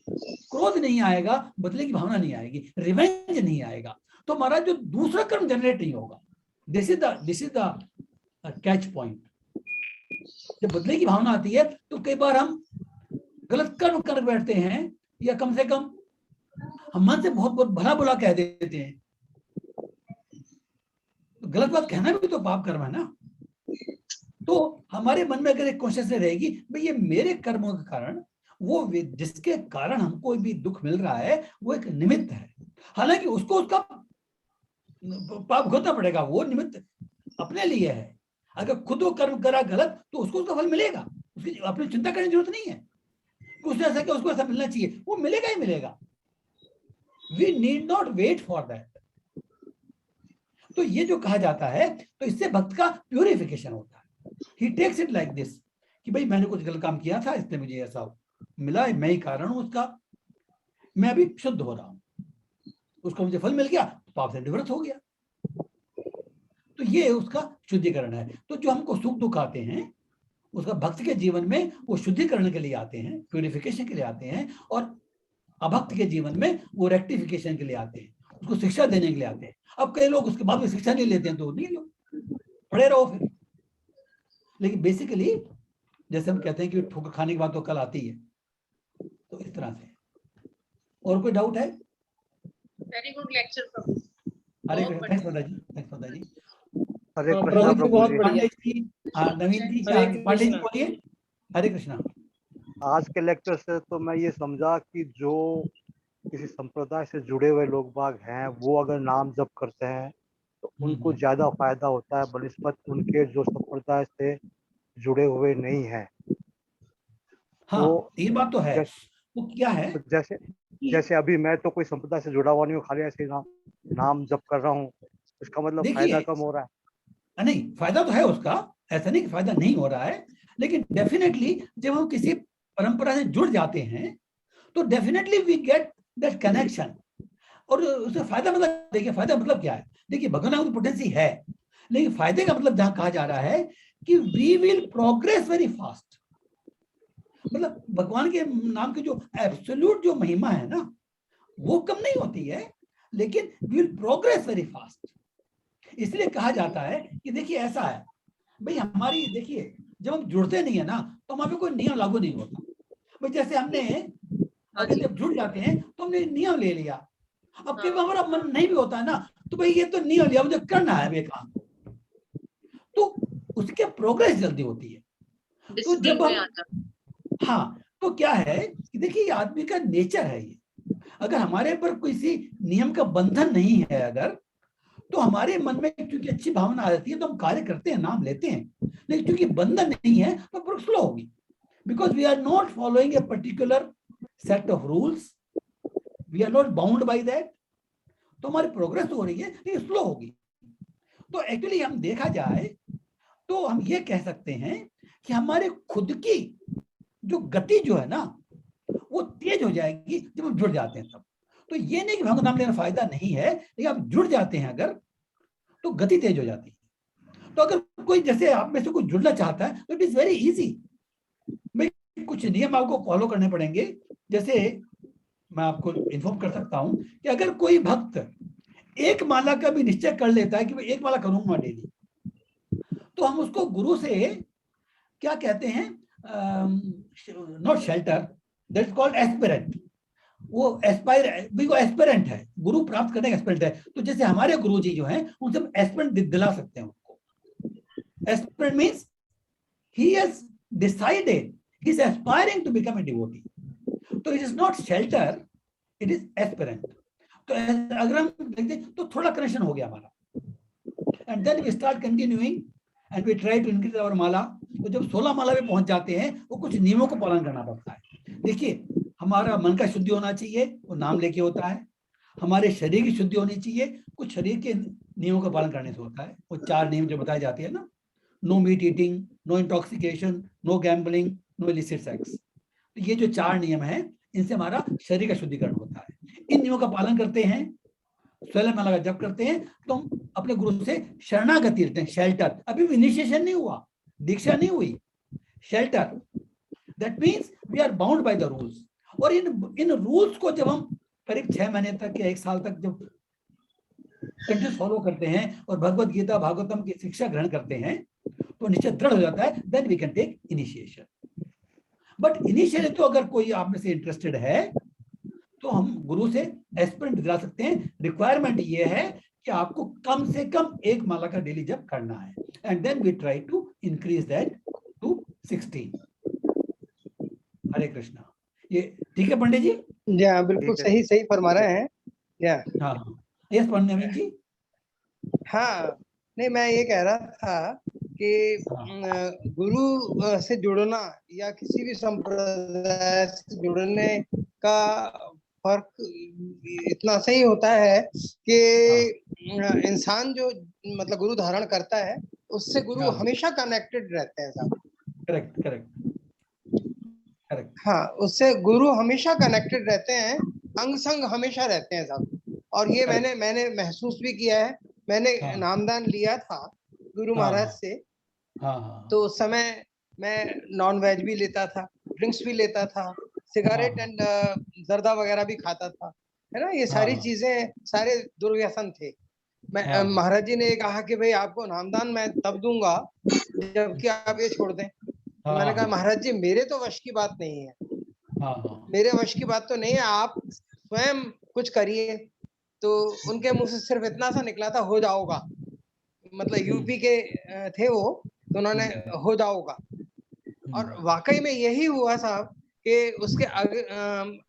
Speaker 1: क्रोध नहीं आएगा, बदले की भावना नहीं आएगी, रिवेंज नहीं आएगा, तो हमारा जो दूसरा कर्म जनरेट नहीं होगा। This is the catch point. जब बदले की भावना आती है तो कई बार हम गलत कर्म कर बैठते हैं, या कम से कम हम मन से बहुत बहुत भला बुरा कह देते हैं। तो गलत बात कहना भी तो पाप कर्म है ना। तो हमारे मन में अगर एक कॉन्शियसनेस रहेगी, भाई ये मेरे कर्मों के कारण, वो जिसके कारण हमको भी दुख मिल रहा है वो एक निमित्त है, हालांकि उसको उसका पाप भुगतना पड़ेगा, वो निमित्त अपने लिए है। अगर खुद वो कर्म करा गलत तो उसको उसका फल मिलेगा, उसकी अपनी चिंता करने की जरूरत नहीं है। उसने ऐसा किया उसको ऐसा मिलना चाहिए, वो मिलेगा ही मिलेगा। We need not wait for that. तो ये जो कहा जाता है, तो इससे भक्त का प्यूरिफिकेशन होता है। ही टेक्स इट लाइक दिस कि भाई मैंने कुछ गलत काम किया था, इसलिए मुझे ऐसा मिला, मैं ही कारण हूं उसका, मैं अभी शुद्ध हो रहा हूं, उसको मुझे फल मिल गया, पाप से निवृत्त हो गया। तो ये उसका शुद्धिकरण है। तो जो हमको सुख दुख आते हैं, उसका भक्त के जीवन में वो शुद्धिकरण के लिए आते हैं, प्यूरिफिकेशन के लिए आते हैं, और अभक्त के जीवन में वो रेक्टिफिकेशन के लिए आते हैं, उसको शिक्षा देने के लिए आते हैं। अब कई लोग उसके बाद में शिक्षा नहीं लेते हैं, तो नहीं लो, पड़े रहो फिर। लेकिन बेसिकली जैसे हम कहते हैं कि ठोकर खाने के बाद तो कल आती है, तो इस तरह से। और कोई डाउट है?
Speaker 3: वेरी गुड लेक्चर प्रभु।
Speaker 1: अरे थैंक्स दादा जी, थैंक्स दादा जी।
Speaker 4: हरे कृष्णा
Speaker 2: प्रभु जी
Speaker 4: प्रभु
Speaker 2: बहुत
Speaker 4: जी।
Speaker 2: बढ़िया।
Speaker 1: नवीन जी,
Speaker 2: हरे
Speaker 1: पांडे जी
Speaker 2: कृष्णा।
Speaker 1: बोलिए। हरे कृष्णा।
Speaker 4: आज के लेक्चर से तो मैं ये समझा कि जो किसी संप्रदाय से जुड़े हुए लोग बाग हैं, वो अगर नाम जप करते हैं तो उनको ज्यादा फायदा होता है बनिस्बत उनके जो संप्रदाय से जुड़े हुए नहीं हैं।
Speaker 1: हाँ,
Speaker 4: तो
Speaker 1: ये बात तो है। वो क्या है
Speaker 4: तो जैसे अभी मैं तो कोई संप्रदाय से जुड़ा हुआ नहीं हूँ, खाली ऐसे नाम जप कर रहा हूँ, इसका मतलब फायदा
Speaker 1: देखिए,
Speaker 4: कम हो रहा है?
Speaker 1: नहीं, फायदा तो है उसका, ऐसा नहीं कि फायदा नहीं हो रहा है, लेकिन डेफिनेटली जब हम किसी परंपरा से जुड़ जाते हैं तो definitely we get that connection. और उससे फायदा मतलब, देखिए फायदा मतलब क्या है, देखिए भगवान की पोटेंसी है, लेकिन फायदे का मतलब जहां कहा जा रहा है कि we will progress very fast. मतलब भगवान के नाम की जो एब्सोल्यूट जो महिमा है ना, वो कम नहीं होती है, लेकिन we will progress very fast. इसलिए कहा जाता है कि देखिए ऐसा है भाई, हमारी देखिए जब हम जुड़ते नहीं है ना तो वहां पे कोई नियम लागू नहीं होता। भाई जैसे हमने अगर जब जुड़ जाते हैं तो हमने नियम ले लिया, अब कई बार हमारा मन नहीं भी होता है ना, तो भाई ये तो नियम लिया, मुझे करना है ये काम, तो उसके प्रोग्रेस जल्दी होती है। तो जब हम, हाँ, तो क्या है कि देखिए ये आदमी का नेचर है ये, अगर हमारे पर किसी नियम का बंधन नहीं है अगर, तो हमारे मन में क्योंकि अच्छी भावना आ जाती है तो हम कार्य करते हैं, नाम लेते हैं, लेकिन क्योंकि बंधन नहीं है तो प्रोग्रेस स्लो होगी, because we are not following a particular set of rules, we are not bound by that, तो हमारी प्रोग्रेस हो रही है लेकिन स्लो होगी। तो एक्चुअली हम देखा जाए तो हम ये कह सकते हैं कि हमारे खुद की जो गति जो है ना वो तेज हो जाएगी जब हम जुड़ जाते हैं तब। तो ये नहीं कि भगवान नाम लेना फायदा नहीं है, लेकिन आप जुड़ जाते हैं अगर तो गति तेज हो जाती है। तो अगर कोई जैसे आप में से कोई जुड़ना चाहता है तो इट इज वेरी इजी, मैं कुछ नियम आपको फॉलो करने पड़ेंगे। जैसे मैं आपको इन्फॉर्म कर सकता हूं कि अगर कोई भक्त एक माला का भी निश्चय कर लेता है कि मैं एक माला करूंगा डेली, तो हम उसको गुरु से क्या कहते हैं, not shelter, that is called aspirant, वो एस्पिरेंट है, गुरु प्राप्त करने का एस्पिरेंट है। तो जैसे हमारे गुरु जी जो हैं उनसे हम एस्पिरेंट दिला सकते हैं उनको। Aspirant means he has decided, he is aspiring to become a devotee, तो it is not shelter, it is aspirant. तो अगर हम देखते तो थोड़ा कनेक्शन हो गया हमारा, and then we start continuing and we try to increase our mala. तो जब 16 माला पे पहुंच जाते हैं वो कुछ नियमों को पालन करना पड़ता है। देखिए हमारा मन का शुद्धि होना चाहिए, वो नाम लेके होता है। हमारे शरीर की शुद्धि होनी चाहिए, कुछ शरीर के नियमों का पालन करने से होता है। वो 4 नियम जो बताए जाते हैं ना, no meat eating, no intoxication, no gambling, no illicit sex, तो ये जो 4 नियम हैं इनसे हमारा शरीर का शुद्धिकरण होता है। इन नियमों का पालन करते हैं, स्वयं माला का जप करते हैं, तो हम अपने गुरु से शरणागति लेते हैं, शेल्टर। अभी इनिशिएशन नहीं हुआ, दीक्षा नहीं हुई, shelter, that means we are bound by the rules. और इन रूल्स को जब हम करीब 6 महीने तक या 1 साल तक जब कंटिन्यूस फॉलो करते हैं और भगवत गीता भागवतम की शिक्षा ग्रहण करते हैं तो निश्चय दृढ़ हो जाता है, then we can take initiation. But initially तो अगर कोई आप में से इंटरेस्टेड है तो हम गुरु से एस्पिरेंट दिला सकते हैं। रिक्वायरमेंट ये है कि आपको कम से कम 1 माला का डेली जप करना है, and then we try to increase that to 16। Hare Krishna. ये ठीक है पंडित जी?
Speaker 5: जी हाँ, बिल्कुल सही सही फरमा रहे हैं।
Speaker 1: हाँ, यस पंडित जी।
Speaker 5: हाँ, नहीं मैं ये कह रहा था कि गुरु से जुड़ना या किसी भी संप्रदाय से जुड़ने का फर्क इतना सही होता है कि इंसान जो मतलब गुरु धारण करता है उससे गुरु हमेशा कनेक्टेड रहते हैं साहब।
Speaker 1: Correct correct correct.
Speaker 5: हाँ, उससे गुरु हमेशा कनेक्टेड रहते हैं, अंग संग हमेशा रहते हैं साहब। और ये मैंने महसूस भी किया है। मैंने नामदान लिया था गुरु महाराज से, तो उस समय मैं नॉन वेज भी लेता था, ड्रिंक्स भी लेता था, सिगरेट एंड जर्दा वगैरह भी खाता था, है ना। ये सारी चीजें, सारे दुर्व्यसन थे। मैं महाराज जी ने कहा कि भाई आपको नामदान मैं तब दूंगा जबकि आप ये छोड़ दें। मैंने कहा महाराज जी मेरे तो वश की बात नहीं है, मेरे वश की बात तो नहीं है, आप स्वयं कुछ करिए। तो उनके मुंह से सिर्फ इतना सा निकला था, हो जाओगा। मतलब यूपी के थे वो, तो उन्होंने हो जाओगा। और वाकई में यही हुआ साहब कि उसके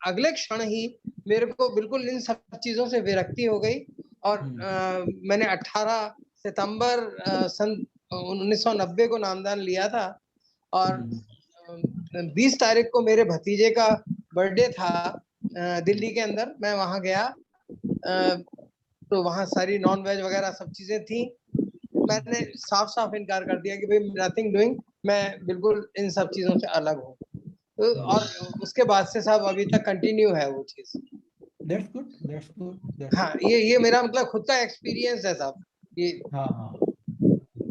Speaker 5: अगले क्षण ही मेरे को बिल्कुल इन सब चीजों से विरक्ति हो गई। और मैंने 18 सितंबर सन 1990 को नामदान लिया था। और 20 तारीख को मेरे भतीजे का बर्थडे था दिल्ली के अंदर। मैं वहां गया, तो वहां सारी नॉन वेज वगैरह सब चीजें थी। मैंने साफ साफ इनकार कर दिया कि भाई नथिंग डूइंग, मैं बिल्कुल इन सब चीजों से अलग हूँ। तो और उसके बाद से साहब अभी तक कंटिन्यू है वो चीज।
Speaker 1: That's good, that's good.
Speaker 5: हाँ, ये मेरा मतलब खुद का एक्सपीरियंस है साहब ये।
Speaker 1: हाँ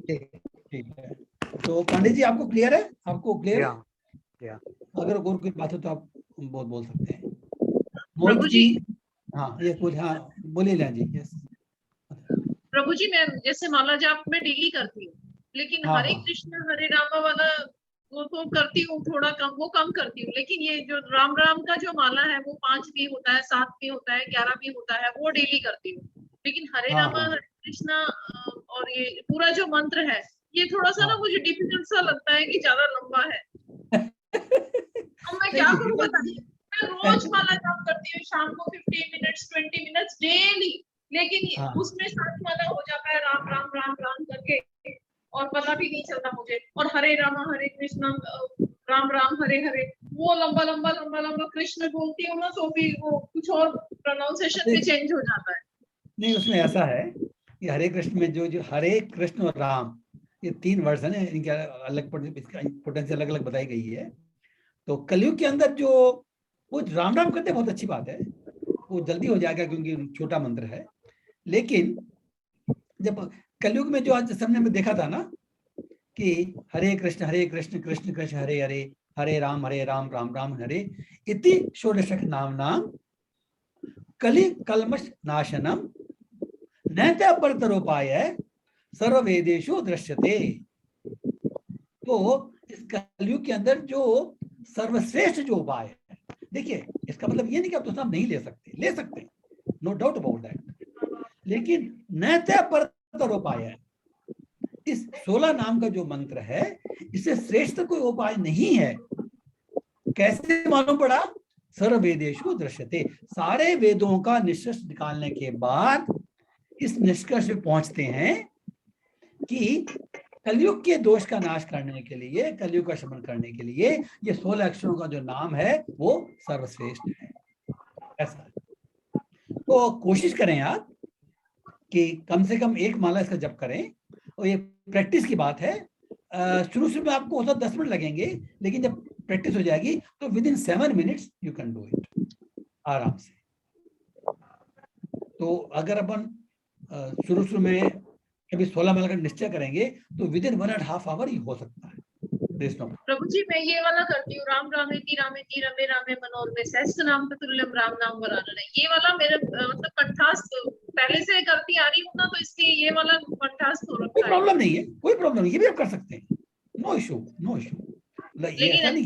Speaker 1: ठीक है। तो पंडित जी आपको क्लियर है? आपको क्लियर है? अगर और कोई बात हो तो आप बोल सकते हैं।
Speaker 3: प्रभु जी,
Speaker 1: हाँ ये कुछ, हाँ बोलिए जी। यस
Speaker 3: प्रभु जी, मैं जैसे माला जाप में डेली करती हूँ, लेकिन
Speaker 1: हाँ,
Speaker 3: हरे
Speaker 1: हाँ।
Speaker 3: कृष्ण हरे रामा वाला वो तो करती हूँ, थोड़ा कम, वो कम करती हूँ। लेकिन ये जो राम राम का जो माला है वो 5 भी होता है, 7 भी होता है, 11 भी होता है, वो डेली करती हूँ। लेकिन हरे
Speaker 1: हाँ,
Speaker 3: रामा
Speaker 1: हाँ,
Speaker 3: हरे कृष्णा और ये पूरा जो मंत्र है, ये थोड़ा सा ना
Speaker 1: हाँ।
Speaker 3: मुझे डिफिकल्ट सा लगता है कि ज्यादा लंबा है। अब मैं
Speaker 1: नहीं,
Speaker 3: क्या करूँ
Speaker 1: difficult-
Speaker 3: बताइए। मैं रोज माला जाप करती हूँ, शाम को 15 मिनट्स 20 मिनट्स डेली। लेकिन
Speaker 1: हाँ,
Speaker 3: उसमें 7 माला हो जाता है राम राम राम राम करके, और पता भी नहीं चलता मुझे। और हरे रामा हरे कृष्णा राम राम हरे हरे, वो लंबा लंबा लंबा लंबा कृष्ण बोलती हूँ ना, तो फिर वो कुछ और प्रोनाउंसिएशन भी चेंज हो जाता है।
Speaker 1: नहीं, उसमें ऐसा है कि हरे कृष्ण में जो जो हरे कृष्ण और राम, ये 3 वर्जन है, इनके अलग पोटेंशियल अलग अलग बताई गई है। तो कलयुग के अंदर जो वो राम राम करते हैं, बहुत अच्छी बात है, वो जल्दी हो जाएगा क्योंकि छोटा मंत्र है। लेकिन जब कलयुग में जो आज सामने में देखा था ना कि हरे कृष्ण कृष्ण कृष्ण हरे हरे, हरे राम राम राम हरे, इति षोडशक नाम कलि कल्मष नाशनम नैते अपरतरोपाय सर्ववेदेषु दृश्यते। तो इस कलयुग के अंदर जो सर्वश्रेष्ठ जो उपाय है, देखिए इसका मतलब ये नहीं कि आप दूसरा नहीं ले सकते, ले सकते हैं, नो डाउट अबाउट दैट, लेकिन नैते अपरतरोपाय है, इस 16 नाम का जो मंत्र है, इससे श्रेष्ठ कोई उपाय नहीं है। कैसे मालूम पड़ा? सर्ववेदेषु दृश्यते, सारे वेदों का निष्कर्ष निकालने के बाद इस निष्कर्ष पे पहुंचते हैं कि कलयुग के दोष का नाश करने के लिए, कलयुग का शमन करने के लिए ये 16 अक्षरों का जो नाम है वो सर्वश्रेष्ठ है। ऐसा तो कोशिश करें आप कि कम से कम एक माला इसका जप करें, और ये प्रैक्टिस की बात है। शुरू में आपको हो सकता 10 मिनट लगेंगे, लेकिन जब प्रैक्टिस हो जाएगी तो with in 7 minutes you can do it आराम से। तो अगर अपन शुरू में कभी 16 माला का निश्चय करेंगे तो विद इन 1.5 आवर ही हो सकता है।
Speaker 3: प्रभु जी मैं ये वाला करती हूँ, राम रामेति रामेति रमे रामे मनोरमे सहस्त्र नाम तुल्यम राम नाम वरानने, ये वाला मेरे मतलब कंठास्थ पहले से करती आ रही हूँ ना, तो इसलिए ये वाला कंठास्थ हो
Speaker 1: कोई
Speaker 3: रखा है।
Speaker 1: प्रॉब्लम नहीं है, कोई प्रॉब्लम नहीं, ये भी आप कर सकते हैं, नो इशू नो इशू। ये ऐसा नहीं,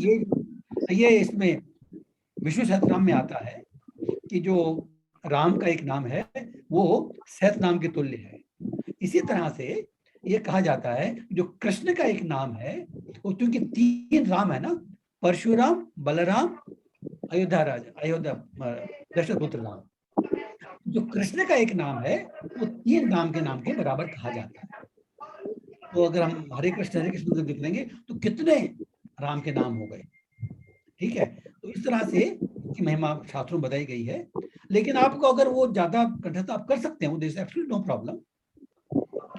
Speaker 1: ये इसमें विष्णु सहस्त्रनाम में आता है कि जो राम का एक नाम है वो सहस्त्र नाम के तुल्य है। इसी तरह से ये कहा जाता है जो कृष्ण का एक नाम है, वो क्योंकि 3 राम है ना, परशुराम, बलराम, अयोध्या राजा, अयोध्या दशरथ राम, जो कृष्ण का एक नाम है वो 3 राम के नाम के बराबर कहा जाता है। तो अगर हम हरे कृष्ण देख लेंगे तो कितने राम के नाम हो गए, ठीक है। तो इस तरह से की महिमा शास्त्रों में बताई गई है। लेकिन आपको अगर वो ज्यादा कंठस्थ आप कर सकते हैं, there is absolutely no problem.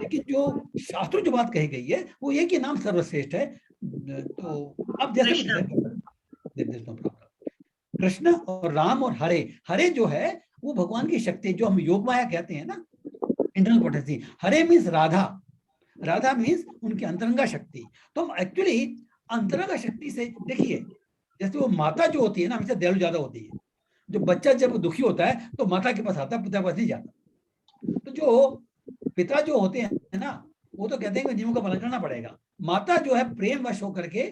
Speaker 1: लेकिन जो शास्त्रों जो बात कही गई है वो ये कि नाम सर्वश्रेष्ठ है, तो आप जैसे भी डिसाइड कर सकते हैं, नो प्रॉब्लम। कृष्ण और राम और हरे, हरे जो है वो भगवान की शक्ति, जो हम योग माया कहते हैं ना, इंटरनल पोटेंसी। हरे मीन्स राधा, राधा मीन्स उनकी अंतरंगा शक्ति। तो हम एक्चुअली अंतरंगा शक्ति से, देखिए जैसे वो माता जो होती है ना, हमेशा दयालु ज्यादा होती है। जो बच्चा जब दुखी होता है तो माता के पास आता है, पिता के पास नहीं जाता। तो जो पिता जो होते हैं ना, वो तो कहते हैं कि नियमों का पालन करना पड़ेगा। माता जो है प्रेम वश होकर के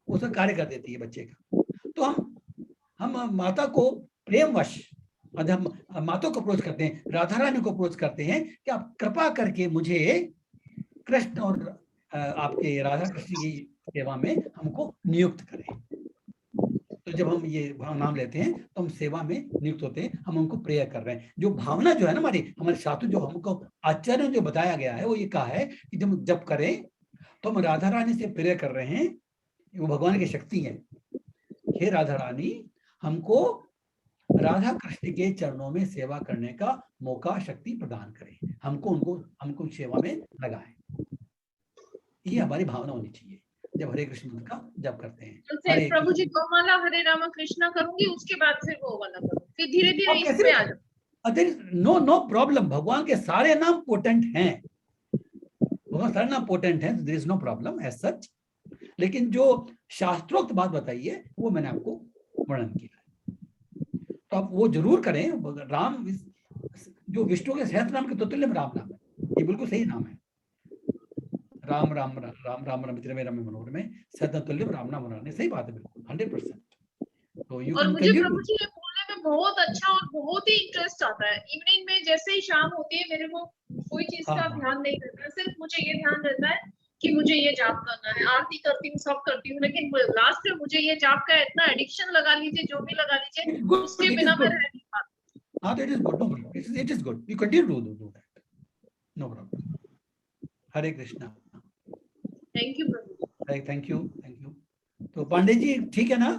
Speaker 1: उसका कार्य कर देती है बच्चे का। तो हम माता को प्रेमवश, हम माता को अप्रोच करते हैं, राधा रानी को अप्रोच करते हैं कि आप कृपा करके मुझे कृष्ण और आपके राधा कृष्ण की सेवा में हमको नियुक्त करें। तो जब हम ये नाम लेते हैं तो हम सेवा में नियुक्त होते हैं, हम उनको प्रेयर कर रहे हैं। जो भावना जो है ना हमारे शास्त्र जो हमको आचार्य जो बताया गया है वो ये कहा है कि जब करें तो हम राधा रानी से प्रेयर कर रहे हैं, वो भगवान की शक्ति है। हे राधा रानी, हमको राधा कृष्ण के चरणों में सेवा करने का मौका शक्ति प्रदान करें, हमको सेवा में लगाएं। ये हमारी भावना होनी चाहिए जब हरे कृष्ण मंत्र का जप करते हैं।
Speaker 3: तो प्रभु जी गोमाला हरे रामा कृष्णा करूंगी, उसके बाद फिर वो वाला करूंगी, फिर धीरे धीरे इसमें आ जाओ।
Speaker 1: नो प्रॉब्लम, भगवान के सारे नाम पोटेंट हैं, भगवान सारे नाम पोटेंट हैं, there is no problem as such. लेकिन जो शास्त्रोक्त बात बताई है वो मैंने आपको वर्णन किया है, तो आप वो जरूर करें। राम जो विष्णु के सहस्त्र नाम के तुल्य में राम नाम है, ये बिल्कुल सही नाम है। राम राम राम राम राम रमित रमे मनोहर में सदा तुल्यम राम नाम मुरारे। सही बात है, बिल्कुल 100%। तो यू
Speaker 3: और
Speaker 1: कैन
Speaker 3: मुझे
Speaker 1: कंटिन्यू।
Speaker 3: प्रभु जी ये बोलने में बहुत अच्छा और बहुत ही इंटरेस्ट आता है। इवनिंग में जैसे ही शाम होती है मेरे को कोई चीज का
Speaker 1: हाँ।
Speaker 3: ध्यान नहीं रहता है, सिर्फ मुझे ये ध्यान रहता है कि मुझे ये जाप करना है। आरती करती हूँ, सब करती हूँ, लेकिन लास्ट में मुझे ये जाप का इतना एडिक्शन लगा लीजिए, जो भी लगा लीजिए, उसके बिना मैं रह नहीं पाती।
Speaker 1: हाँ, that is good. No problem. It is good. You continue to do that. No problem. Hare Krishna.
Speaker 3: Thank you Prabhu.
Speaker 1: Thank you, thank you. तो पांडे जी ठीक है ना?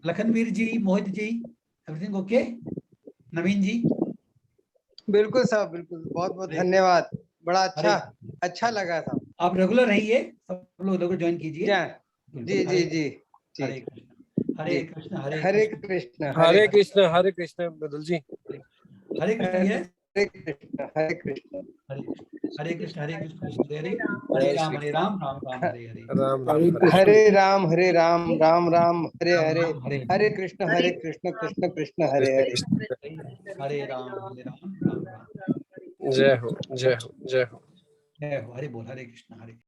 Speaker 1: लखनवीर जी, मोहित जी, एवरीथिंग ओके? नवीन जी?
Speaker 5: बिल्कुल साहब, बिल्कुल। बहुत बहुत धन्यवाद। बड़ा
Speaker 1: हरे
Speaker 5: अच्छा लगा साहब।
Speaker 1: आप रेगुलर रहिए, सब लोग रेगुलर ज्वाइन कीजिए।
Speaker 5: जी जी जी
Speaker 1: हरे कृष्णा, हरे कृष्णा,
Speaker 5: हरे कृष्ण,
Speaker 6: हरे कृष्ण, हरे कृष्ण। बदल जी,
Speaker 1: हरे कृष्ण जी है।
Speaker 5: हरे कृष्ण, हरे कृष्ण,
Speaker 1: हरे कृष्ण, हरे कृष्ण, कृष्ण हरे हरे, हरे राम राम राम हरे हरे।
Speaker 6: राम राम
Speaker 5: हरे राम राम राम हरे हरे, हरे कृष्ण कृष्ण कृष्ण हरे हरे।
Speaker 1: हरे राम राम राम।
Speaker 6: जय हो, जय हो, जय हो।
Speaker 1: जय हो, हरे बोल, हरे कृष्ण, हरे।